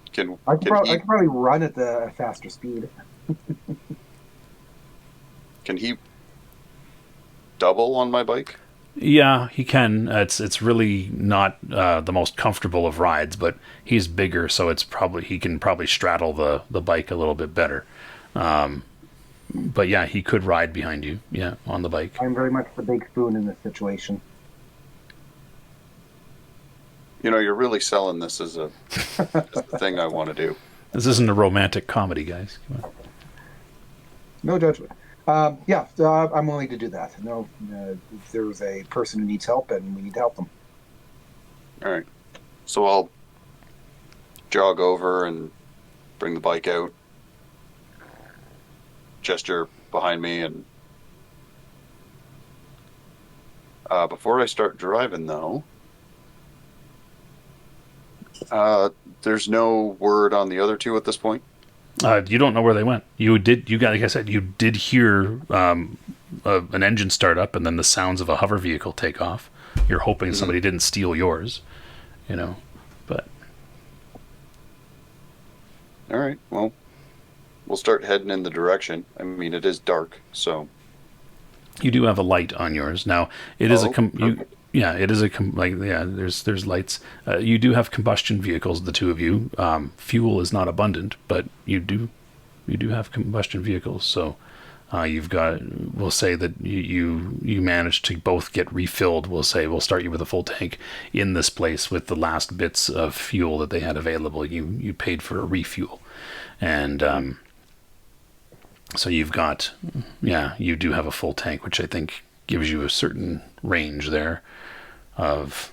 I could probably run at a faster speed. Can he double on my bike? Yeah, he can. It's really not the most comfortable of rides, but he's bigger, so he can probably straddle the bike a little bit better. But yeah, he could ride behind you. Yeah, on the bike. I'm very much the big spoon in this situation. You know, you're really selling this as a thing I want to do. This isn't a romantic comedy, guys. Come on. No judgment. Yeah, I'm willing to do that. No, if there's a person who needs help, and we need to help them. All right. So I'll jog over and bring the bike out, gesture behind me, and before I start driving, though, there's no word on the other two at this point. You don't know where they went. Like I said, you did hear an engine start up, and then the sounds of a hover vehicle take off. You're hoping somebody didn't steal yours, but. All right. Well, we'll start heading in the direction. I mean, it is dark, so. You do have a light on yours now. It is there's lights. You do have combustion vehicles, the two of you. Fuel is not abundant, but you do have combustion vehicles. So we'll say that you managed to both get refilled. We'll start you with a full tank in this place with the last bits of fuel that they had available. You paid for a refuel, and so you do have a full tank, which I think gives you a certain range there of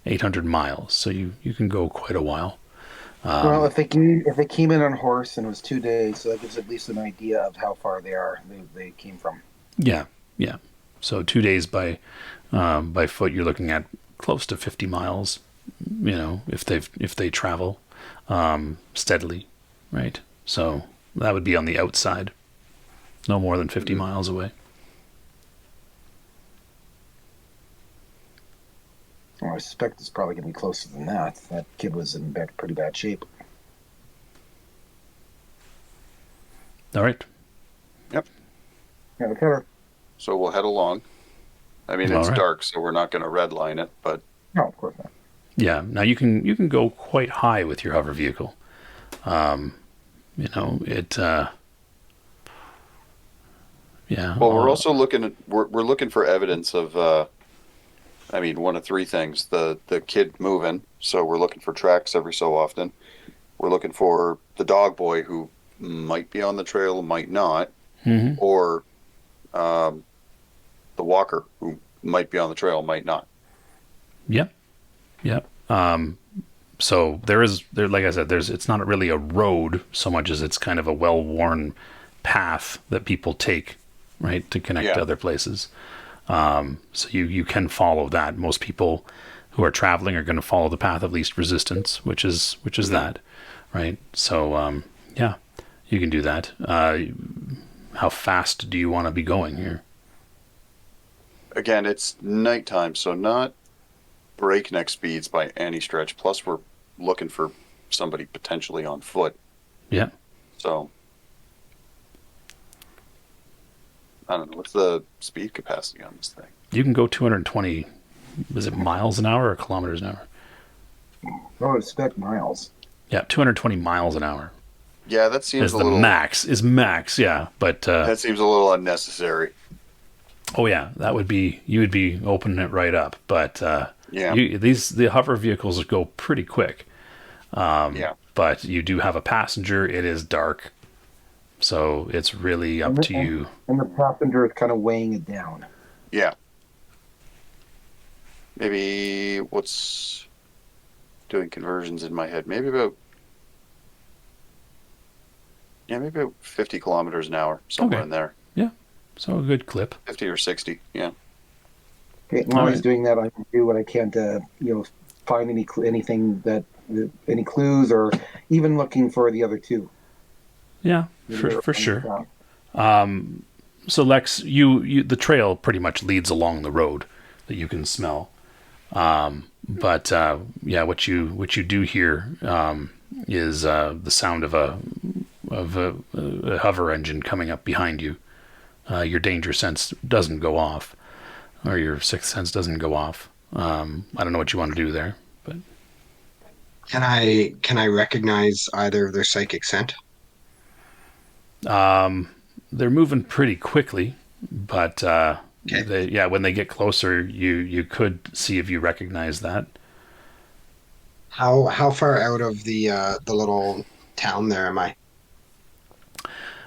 800 miles. So you can go quite a while. Well, if they came in on horse and it was 2 days, so that gives at least an idea of how far they came from. Yeah. So 2 days by foot, you're looking at close to 50 miles. If they travel steadily, right? So that would be on the outside, no more than 50 miles away. Well, I suspect it's probably going to be closer than that. That kid was in pretty bad shape. All right. Yep. Yeah, whatever. So we'll head along. I mean, it's dark, so we're not going to redline it, but. No, of course not. Yeah. Now you can go quite high with your hover vehicle. It. Yeah. Well, we're also looking for evidence of. One of three things: the kid moving. So we're looking for tracks every so often. We're looking for the dog boy who might be on the trail, might not, or the walker who might be on the trail, might not. Yep. So there, like I said, it's not really a road so much as it's kind of a well-worn path that people take, right, to connect to other places. So you can follow that. Most people who are traveling are going to follow the path of least resistance, which is that, right? So you can do that. How fast do you want to be going here? Again, it's nighttime, so not breakneck speeds by any stretch. Plus, we're looking for somebody potentially on foot. Yeah. So I don't know. What's the speed capacity on this thing? You can go 220. Is it miles an hour or kilometers an hour? I would expect miles. Yeah, 220 miles an hour. Yeah, that seems Is a the little max. Is max, yeah. But that seems a little unnecessary. oh yeah, that would be, you would be opening it right up. But Yeah. the hover vehicles go pretty quick. Yeah. But you do have a passenger. It is dark, so it's really up to you. And the passenger is kind of weighing it down. Yeah. Maybe what's doing conversions in my head? Maybe about 50 kilometers an hour, somewhere Okay. in there. So a good clip. 50 or 60. Yeah. Okay, while All he's right. doing that, I can do what I can to, find anything any clues, or even looking for the other two. Yeah, for sure. So Lex, the trail pretty much leads along the road that you can smell. But what you do hear is the sound of a hover engine coming up behind you. Your danger sense doesn't go off, or your sixth sense doesn't go off. I don't know what you want to do there, but Can I recognize either of their psychic scent? they're moving pretty quickly. But Okay. when they get closer, you could see if you recognize that. How far out of the little town there am I?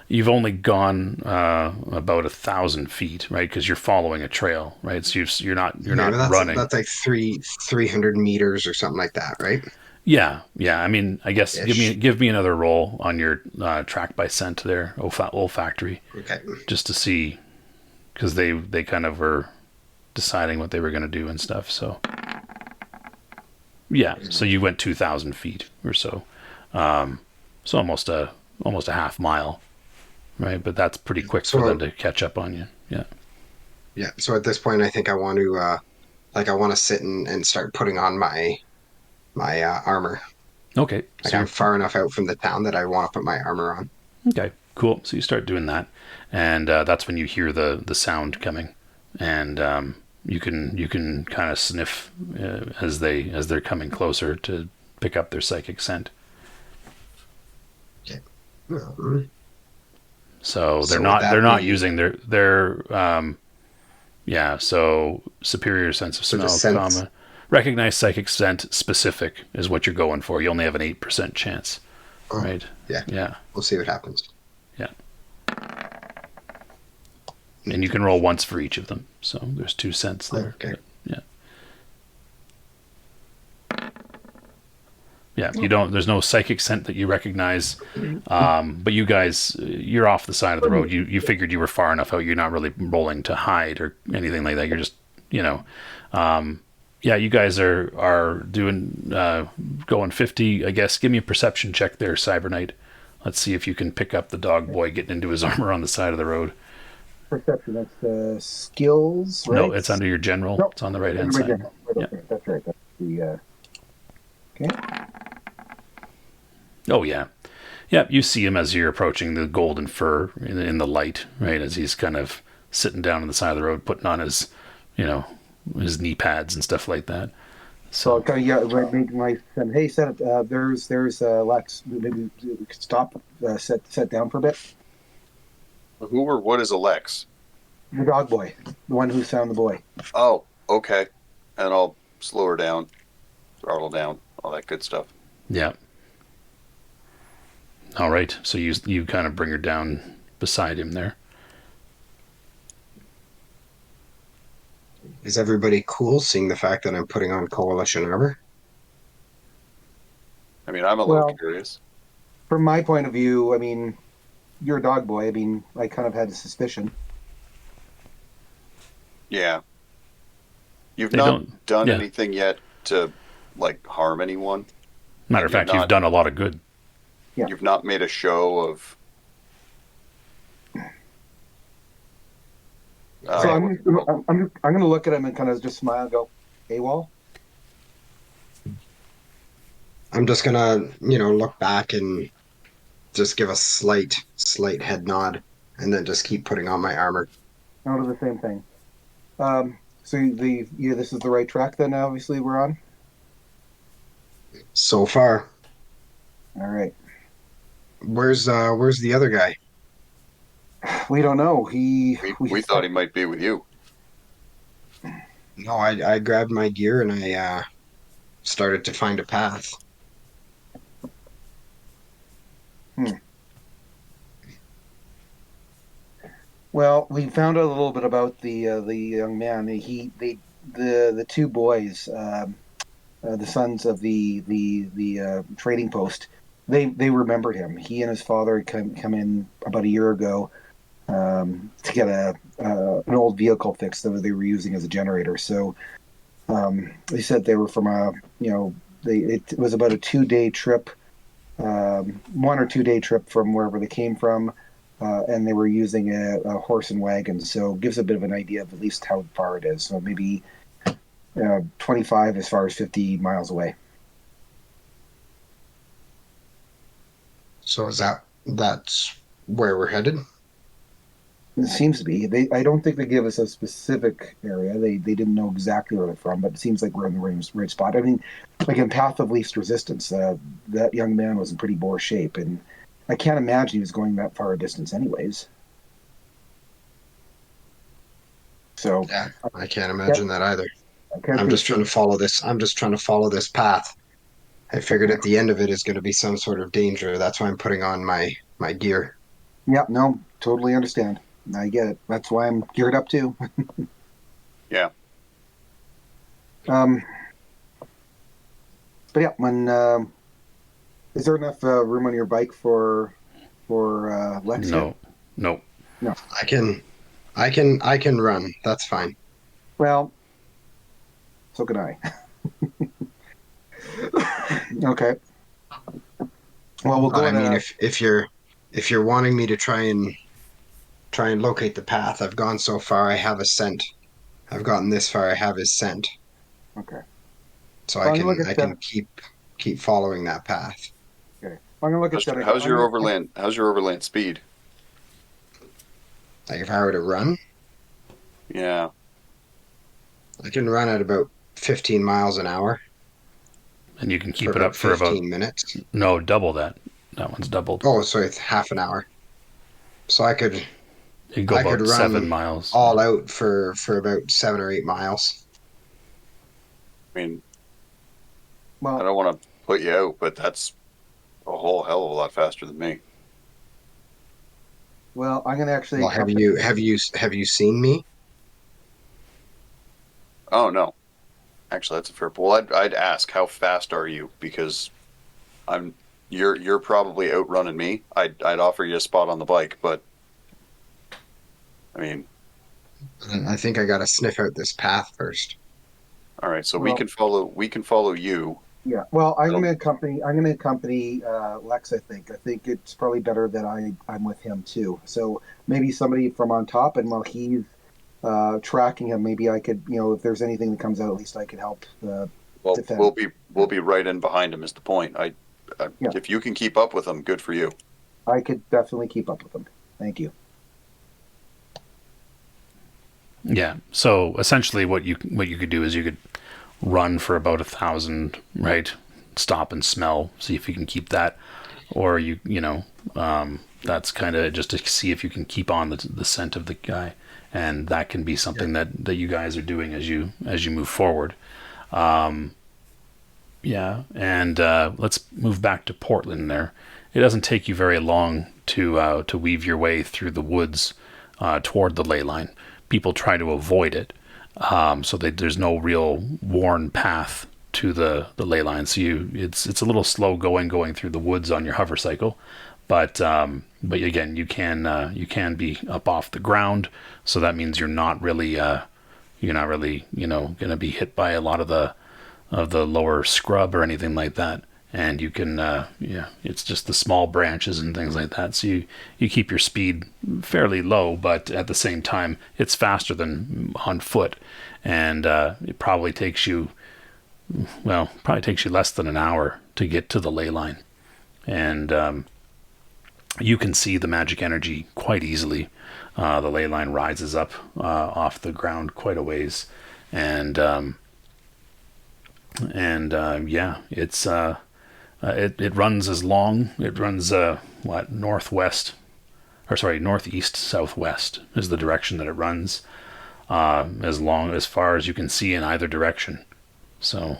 You've only gone about 1,000 feet, right? Because you're following a trail, right? So you're not Yeah, but running. that's like 300 meters or something like that, right? Yeah. I mean, I guess Ish. give me another roll on your track by scent there, olfactory, Okay. just to see, because they kind of were deciding what they were going to do and stuff. So yeah, so you went 2,000 feet or so, so almost a half mile, right? But that's pretty quick for So them to catch up on you. Yeah. yeah, so at this point, I think I want to I want to sit and start putting on my armor. Okay. Like So I'm far enough out from the town that I want to put my armor on. okay, cool. So you start doing that, and that's when you hear the sound coming, and you can kind of sniff as they're coming closer to pick up their psychic scent. Okay. Mhm. So So would that they're not be- using their So superior sense of So smell, just sense. recognize psychic scent specific is what you're going for. You only have an 8% chance, Oh, right? yeah. Yeah. We'll see what happens. Yeah. And you can roll once for each of them. So there's 2 cents there. Okay. But, yeah. Yeah, you don't. There's no psychic scent that you recognize, but you guys, you're off the side of the road. You figured you were far enough out. You're not really rolling to hide or anything like that. You're just, you guys are doing going 50. I guess. Give me a perception check there, Cyber-Knight. Let's see if you can pick up the dog boy getting into his armor on the side of the road. Perception, that's skills, right? No, it's under your general. Nope. It's on the right hand side. Right, okay, that's right. That's the okay. Oh yeah, yeah. You see him as you're approaching the golden fur in the light, right? As he's kind of sitting down on the side of the road, putting on his, his knee pads and stuff like that. So kind of make my son. Hey, set it. There's Lex. Maybe we could stop. Set down for a bit. Who or what is Alex? The dog boy, the one who found the boy. Oh, okay. And I'll slow her down, throttle down, all that good stuff. Yeah. All right. So you kind of bring her down beside him there. Is everybody cool seeing the fact that I'm putting on coalition armor? I mean, I'm a little Well- curious. From my point of view, I mean, you're a dog boy. I mean, I kind of had a suspicion. Yeah. You've They not don't- done yeah. anything yet to, harm anyone. Matter of You're fact, you've not- done a lot of good. Yeah. You've not made a show of. So I'm going to look at him and kind of just smile and go, AWOL? I'm just gonna, look back and just give a slight head nod, and then just keep putting on my armor. Out of the same thing. So this is the right track then. Obviously, we're on. So far. All right. Where's the other guy? We don't know. We thought he might be with you. No, I grabbed my gear and I started to find a path. Well, we found out a little bit about the young man. The two boys, the sons of the trading post. They remembered him. He and his father had come in about a year ago to get an old vehicle fixed that they were using as a generator. So they said they were from it was about a 2-day trip, 1 or 2 day trip from wherever they came from. And they were using a horse and wagon, so it gives a bit of an idea of at least how far it is. So maybe 25 as far as 50 miles away. So that's where we're headed? It seems to be. I don't think they give us a specific area. They didn't know exactly where they're from, but it seems like we're in the right spot. I mean, like in Path of Least Resistance, that young man was in pretty poor shape, and I can't imagine he was going that far a distance anyways. So yeah, I can't imagine that either. I'm just trying to follow this path. I figured at the end of it is going to be some sort of danger. That's why I'm putting on my gear. Yeah, no, totally understand. I get it. That's why I'm geared up too. Yeah. But yeah, when is there enough room on your bike for Lex? No. I can run. That's fine. Well, so can I. Okay. Well, we'll go. I mean, if you're wanting me to try and locate the path, I've gone so far. I have a scent. I've gotten this far. I have his scent. Okay. So I can keep following that path. Okay. I'm gonna look at that. How's your overland speed? Like if I were to run, Yeah. I can run at about 15 miles an hour. And you can keep it up for about 15 minutes. No, double that. That one's doubled. Oh, sorry, it's half an hour. So I could You go about 7 miles. all out for about 7 or 8 miles. I mean, well, I don't want to put you out, but that's a whole hell of a lot faster than me. well, I'm gonna actually. Well, have you seen me? Oh no, actually, that's a fair point. Well, I'd ask, how fast are you? Because you're probably outrunning me. I'd offer you a spot on the bike, but I mean, I think I got to sniff out this path first. all right. So we can follow you. Yeah. Well, I'm gonna accompany Lex. I think it's probably better that I'm with him too. So maybe somebody from on top, and while he's tracking him, maybe I could, if there's anything that comes out, at least I could help. Well, defend. we'll be right in behind him. Is the point? Yeah. If you can keep up with him, good for you. I could definitely keep up with him. Thank you. Yeah. So essentially, what you could do is you could run for about 1,000, right? Stop and smell, see if you can keep that, or that's kind of just to see if you can keep on the scent of the guy, and that can be something that you guys are doing as you move forward. Yeah, and let's move back to Portland. There, it doesn't take you very long to weave your way through the woods toward the ley line. People try to avoid it, so there's no real worn path to the ley line. So it's a little slow going through the woods on your hover cycle, but again, you can be up off the ground. So that means you're not really going to be hit by a lot of the lower scrub or anything like that. And you can, it's just the small branches and things like that. So you keep your speed fairly low, but at the same time, it's faster than on foot. And it probably takes you less than an hour to get to the ley line. And you can see the magic energy quite easily. The ley line rises up off the ground quite a ways, and yeah, it's it runs as long. It runs northeast southwest is the direction that it runs, as far as you can see in either direction. So.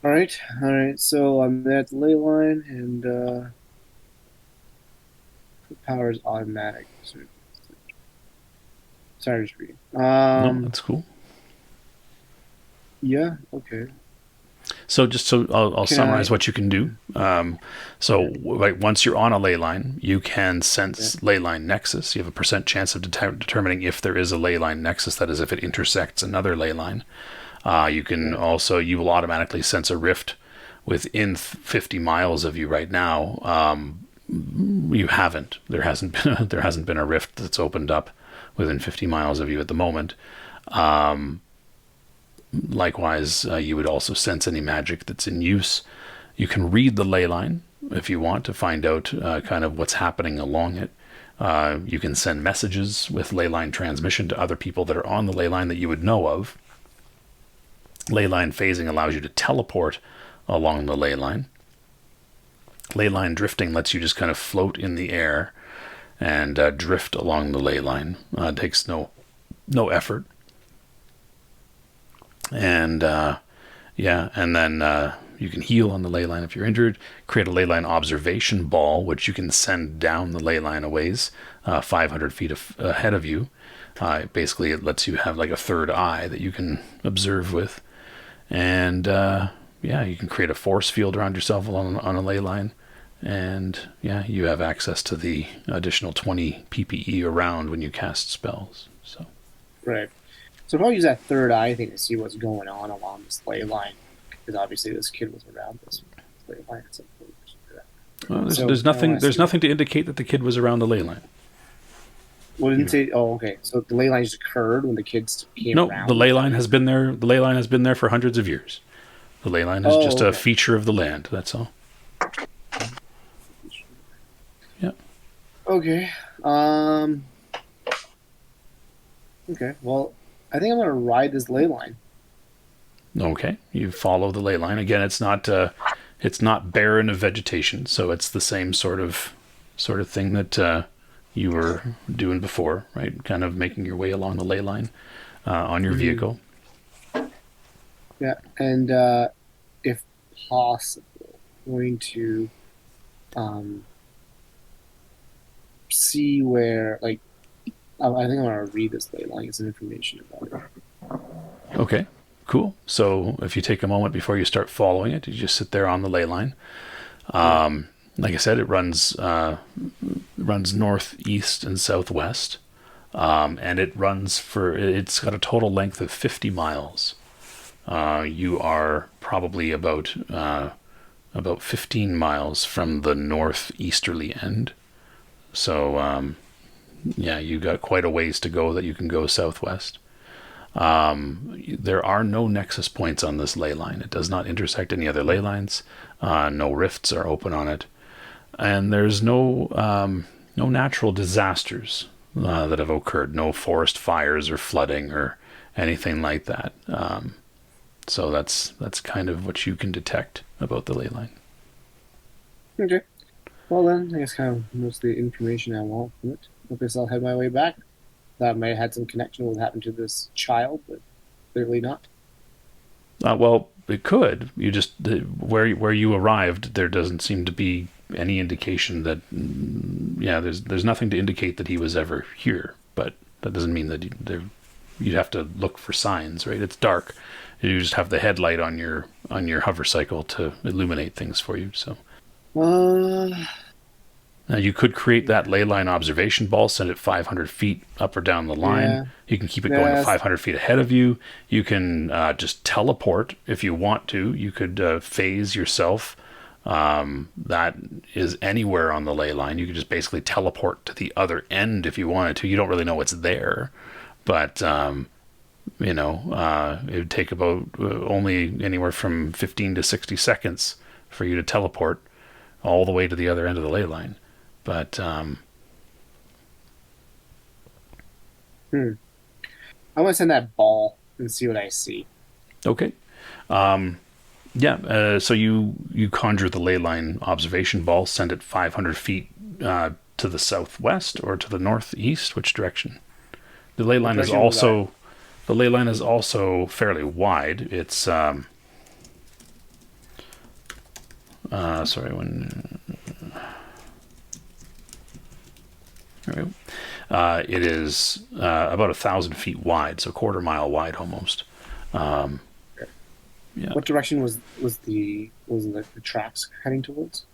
All right. So I'm there at the ley line, and the power is automatic. Sorry, just reading. No, that's cool. Yeah. Okay. So I'll summarize what you can do. Once you're on a ley line, you can sense ley line nexus. You have a % chance of determining if there is a ley line nexus. That is, if it intersects another ley line. You will automatically sense a rift within 50 miles of you right now. You haven't. There hasn't been a rift that's opened up within 50 miles of you at the moment. Likewise, you would also sense any magic that's in use. You can read the ley line if you want to find out kind of what's happening along it. You can send messages with ley line transmission to other people that are on the ley line that you would know of. Ley line phasing allows you to teleport along the ley line. Ley line drifting lets you just kind of float in the air and drift along the ley line. It takes no effort. And and then you can heal on the ley line if you're injured. Create a ley line observation ball, which you can send down the ley line a ways, 500 feet ahead of you. Basically, it lets you have like a third eye that you can observe with. And you can create a force field around yourself on a ley line. And you have access to the additional 20 PPE around when you cast spells. So right. So if I use that third eye thing to see what's going on along this ley line, because obviously this kid was around this ley line at some point. Well, there's nothing to indicate that the kid was around the ley line. Well, didn't say. Oh, okay. So the ley line just occurred when the kids came around. No, the ley line has been there. The ley line has been there for hundreds of years. The ley line is just a feature of the land. That's all. Yeah. Okay. Okay. Well, I think I'm gonna ride this ley line. Okay. You follow the ley line again. It's not barren of vegetation, so it's the same sort of thing that you were doing before, right? Kind of making your way along the ley line on your vehicle. Yeah, and if possible, going to see where, like, I think I want to read this ley line, get some information about it. Okay, cool. So if you take a moment before you start following it, you just sit there on the ley line. Like I said, it runs northeast and southwest, and it's got a total length of 50 miles. You are probably about 15 miles from the northeasterly end. So, you got quite a ways to go that you can go southwest. There are no nexus points on this ley line. It does not intersect any other ley lines. No rifts are open on it. And there's no natural disasters that have occurred. No forest fires or flooding or anything like that. So that's kind of what you can detect about the ley line. Okay. Well then, I guess kind of most of the information I want from it. I guess I'll head my way back. That may have had some connection with what happened to this child, but clearly not. Well, it could. You just where you arrived, there doesn't seem to be any indication that. There's nothing to indicate that he was ever here. But that doesn't mean that you'd have to look for signs, right? It's dark. You just have the headlight on your hover cycle to illuminate things for you. So. Now you could create that ley line observation ball, send it 500 feet up or down the line. Yeah. You can keep it going 500 feet ahead of you. You can just teleport if you want to. You could phase yourself. That is anywhere on the ley line. You could just basically teleport to the other end if you wanted to. You don't really know what's there, but it would take about only anywhere from 15 to 60 seconds for you to teleport all the way to the other end of the ley line. But I'm gonna send that ball and see what I see. okay. So you conjure the ley line observation ball, send it 500 feet to the southwest or to the northeast. Which direction? The ley line is also fairly wide. It's sorry, when it is about 1,000 feet wide, so a quarter mile wide almost. Yeah. What direction was the tracks heading towards?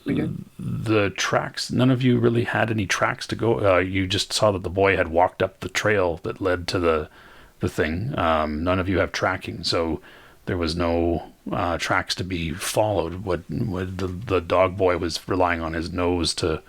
Again? The tracks. None of you really had any tracks to go. You just saw that the boy had walked up the trail that led to the thing. None of you have tracking, so there was no tracks to be followed. What the dog boy was relying on his nose to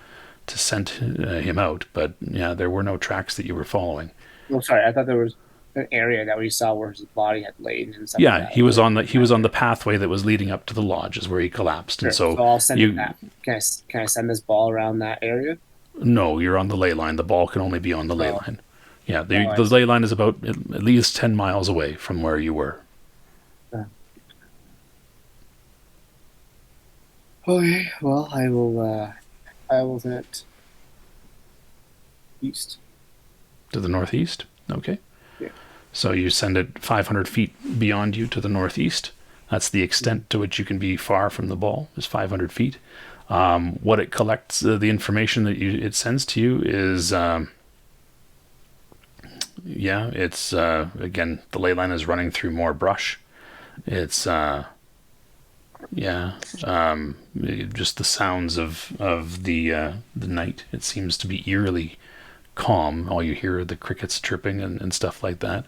send him out, but yeah, there were no tracks that you were following. Oh, sorry, I thought there was an area that we saw where his body had laid and stuff. Yeah, like he was on the pathway that was leading up to the lodge, is where he collapsed. Sure. And so I'll send it that. Can I send this ball around that area? No, you're on the ley line. The ball can only be on the ley line. Yeah, the I ley line is about at least 10 miles away from where you were. Okay, well, I will send it east. To the northeast? Okay. Yeah. So you send it 500 feet beyond you to the northeast. That's the extent to which you can be far from the ball, is 500 feet. What it collects, the information that it sends to you is, it's, again, the ley line is running through more brush. It's, just the sounds of the night. It seems to be eerily calm. All you hear are the crickets chirping and stuff like that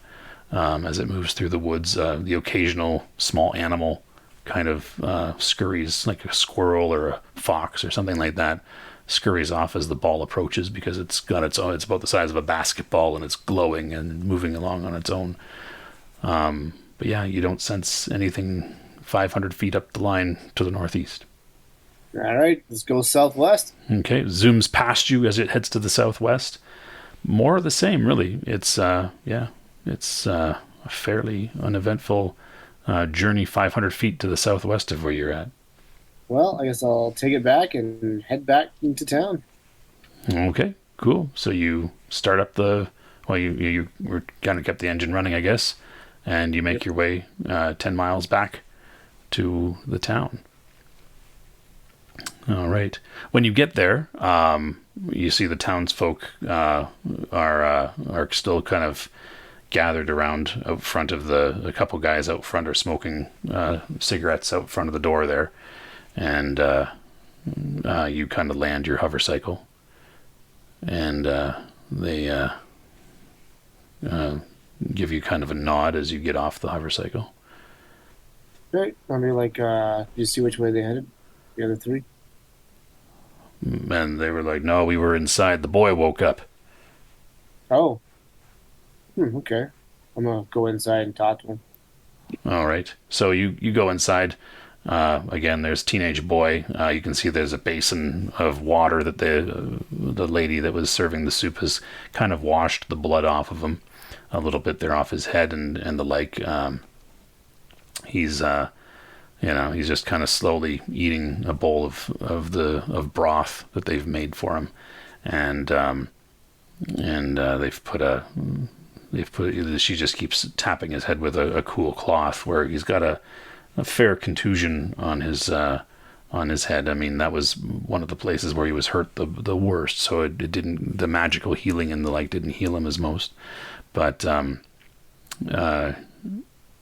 as it moves through the woods. The occasional small animal kind of scurries, like a squirrel or a fox or something like that, scurries off as the ball approaches, because it's about the size of a basketball and it's glowing and moving along on its own. But yeah, you don't sense anything 500 feet up the line to the northeast. All right, let's go southwest. Okay, zooms past you as it heads to the southwest. More of the same, really. It's a fairly uneventful journey 500 feet to the southwest of where you're at. Well, I guess I'll take it back and head back into town. Okay, cool. So you start up you were kind of kept the engine running, I guess, and you make your way 10 miles back to the town. All right. When you get there, you see the townsfolk are still kind of gathered around out front of a couple guys out front are smoking cigarettes out front of the door there, and you kind of land your hover cycle, and they give you kind of a nod as you get off the hover cycle. Great. I mean, do you see which way they headed? The other three? And they were like, no, we were inside. The boy woke up. Oh. Okay. I'm going to go inside and talk to him. All right. So you go inside. Again, there's teenage boy. You can see there's a basin of water that the lady that was serving the soup has kind of washed the blood off of him a little bit there off his head and the like. He's he's just kind of slowly eating a bowl of broth that they've made for him, and she just keeps tapping his head with a cool cloth where he's got a fair contusion on his head. I mean, that was one of the places where he was hurt the worst, so it didn't, the magical healing and the like didn't heal him as most, but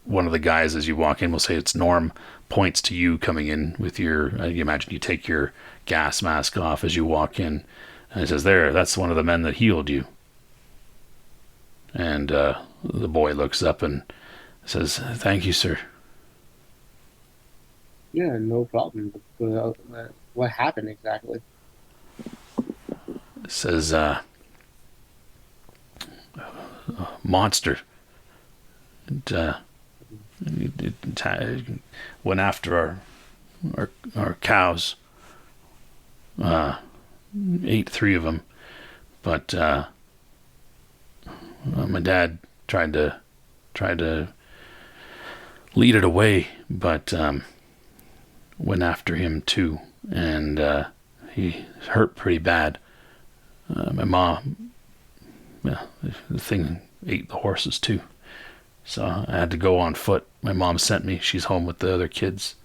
one of the guys as you walk in, we'll say it's Norm, points to you coming in with you imagine you take your gas mask off as you walk in, and he says, that's one of the men that healed you. And the boy looks up and says, thank you, sir. Yeah, no problem. What happened exactly? Says, monster it went after our cows. Ate 3 of them, but my dad tried to lead it away, but went after him too, and he hurt pretty bad. My mom, the thing ate the horses too, so I had to go on foot. My mom sent me. She's home with the other kids,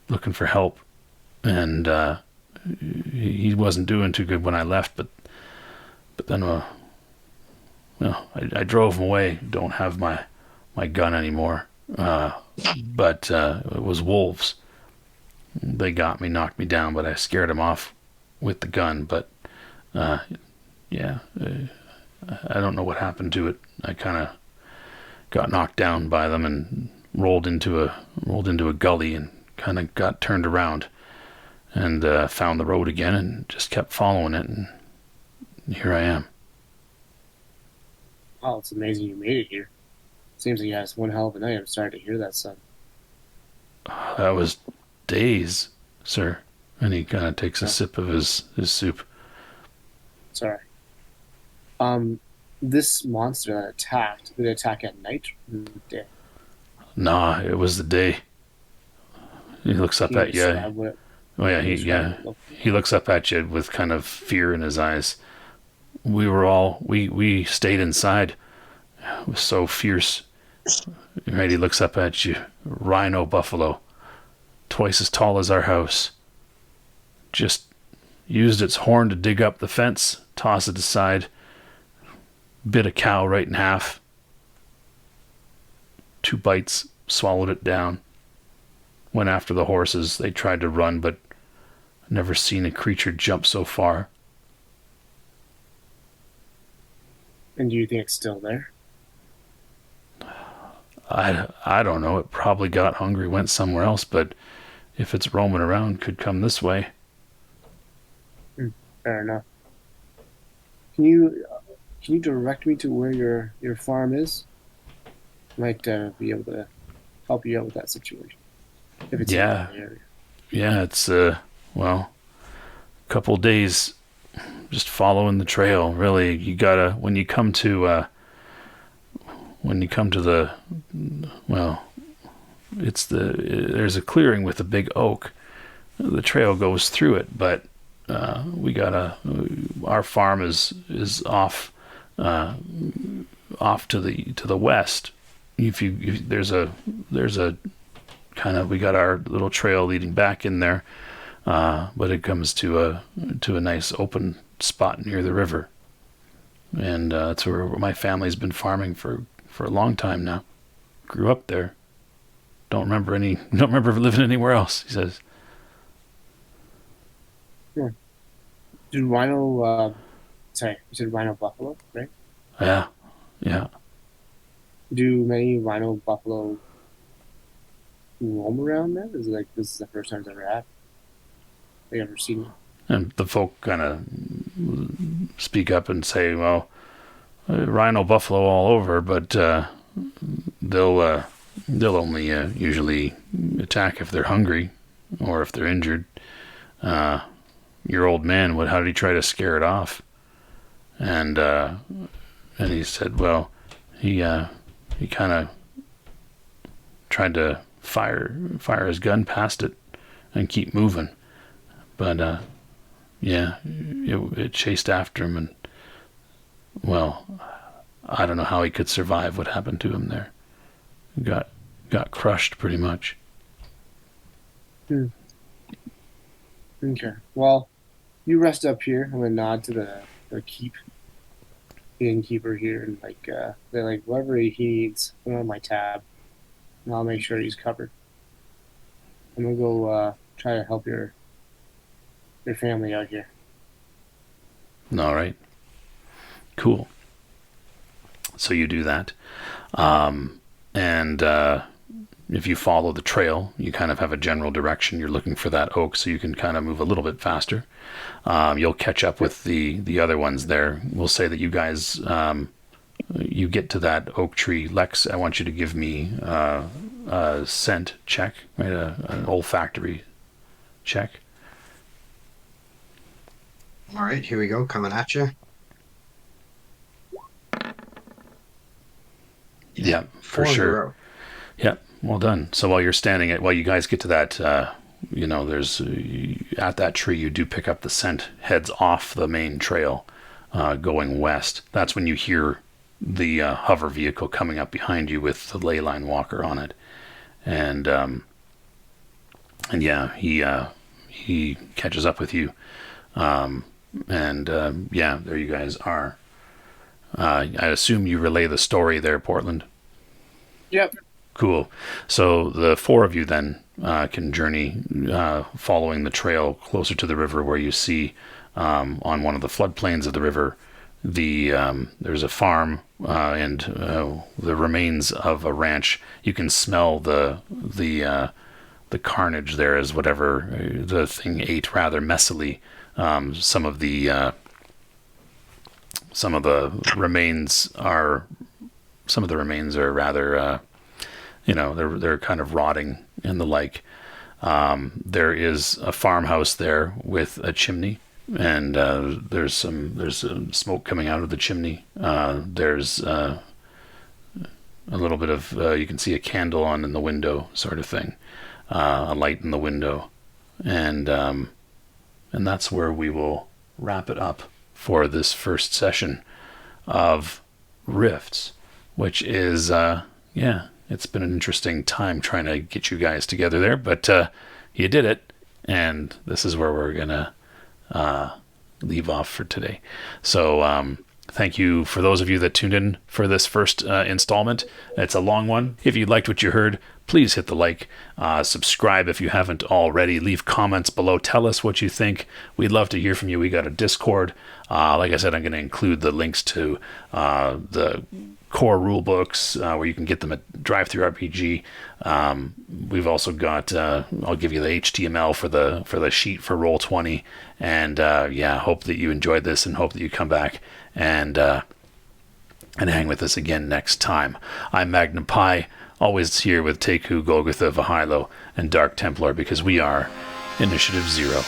looking for help, and he wasn't doing too good when I left. But then, I drove him away. Don't have my gun anymore. But it was wolves. They got me, knocked me down, but I scared him off with the gun. But I don't know what happened to it. I kind of got knocked down by them and rolled into a gully and kind of got turned around and found the road again and just kept following it, and here I am. Oh, it's amazing you made it here. Seems like you had one hell of a night. I'm sorry to hear that, son. That was days, sir. And he kind of takes a sip of his soup. Sorry. This monster that attacked, did it attack at night or day? Nah, it was the day. He looks up at you. He looks up at you with kind of fear in his eyes. We stayed inside. It was so fierce. Right, he looks up at you. Rhino buffalo, twice as tall as our house. Just used its horn to dig up the fence, toss it aside, bit a cow right in half. 2 bites, swallowed it down. Went after the horses. They tried to run, but never seen a creature jump so far. And do you think it's still there? I don't know. It probably got hungry, went somewhere else, but if it's roaming around, could come this way. Fair enough. Can you direct me to where your farm is? Might be able to help you out with that situation. If it's in the area. Yeah, it's a couple days just following the trail. Really, you gotta when you come to there's a clearing with a big oak. The trail goes through it, but our farm is off to the west. There's a kind of, we got our little trail leading back in there, but it comes to a nice open spot near the river, and that's where my family's been farming for a long time now. Grew up there. Don't remember living anywhere else, he says. Yeah. Do rhino? You said rhino buffalo, right? Yeah. Do many rhino buffalo roam around then? Is it like this is the first time it's ever happened? Have you ever seen it? And the folk kind of speak up and say, well, rhino buffalo all over, but they'll only usually attack if they're hungry or if they're injured. Your old man, how did he try to scare it off? And he said, well, he kind of tried to fire his gun past it and keep moving, but it chased after him, and I don't know how he could survive what happened to him there. Got crushed pretty much. Okay. Well, you rest up here. I'm gonna nod to the keep, the innkeeper here, and they're like, whatever he needs, put it on my tab, and I'll make sure he's covered. I'm gonna go try to help your family out here. All right. Cool. So you do that, and if you follow the trail, you kind of have a general direction. You're looking for that oak, so you can kind of move a little bit faster. You'll catch up with the other ones there. We'll say that you guys you get to that oak tree, Lex, I want you to give me a scent check, right? An olfactory check. All right, here we go, coming at you. Yeah, for 4 in a sure. row. Yeah, well done. So while you're standing while you guys get to that, there's at that tree, you do pick up the scent, heads off the main trail, going west. That's when you hear the hover vehicle coming up behind you with the Ley Line Walker on it, and yeah, he catches up with you, yeah, there you guys are. I assume you relay the story there, Portland. Yep. Cool. So the 4 of you then can journey following the trail closer to the river, where you see on one of the floodplains of the river, there's a farm and the remains of a ranch. You can smell the carnage there, as whatever the thing ate rather messily. Some of the remains are rather they're kind of rotting and the like. There is a farmhouse there with a chimney, and there's some smoke coming out of the chimney. There's a little bit of you can see a candle on in the window, sort of thing, a light in the window, and that's where we will wrap it up for this first session of Rifts, which is it's been an interesting time trying to get you guys together there, but you did it, and this is where we're gonna leave off for today. So thank you for those of you that tuned in for this first installment. It's a long one. If you liked what you heard, please hit the like, subscribe if you haven't already, leave comments below, tell us what you think. We'd love to hear from you. We got a Discord. Like I said, I'm going to include the links to the core rule books where you can get them at Drive-Thru RPG. We've also got I'll give you the HTML for the sheet for Roll20, and hope that you enjoyed this, and hope that you come back and hang with us again next time. I'm Magnum Pi, always here with Taekcu, Golgotha, Vahilo, and Dark Templar, because we are Initiative Zero.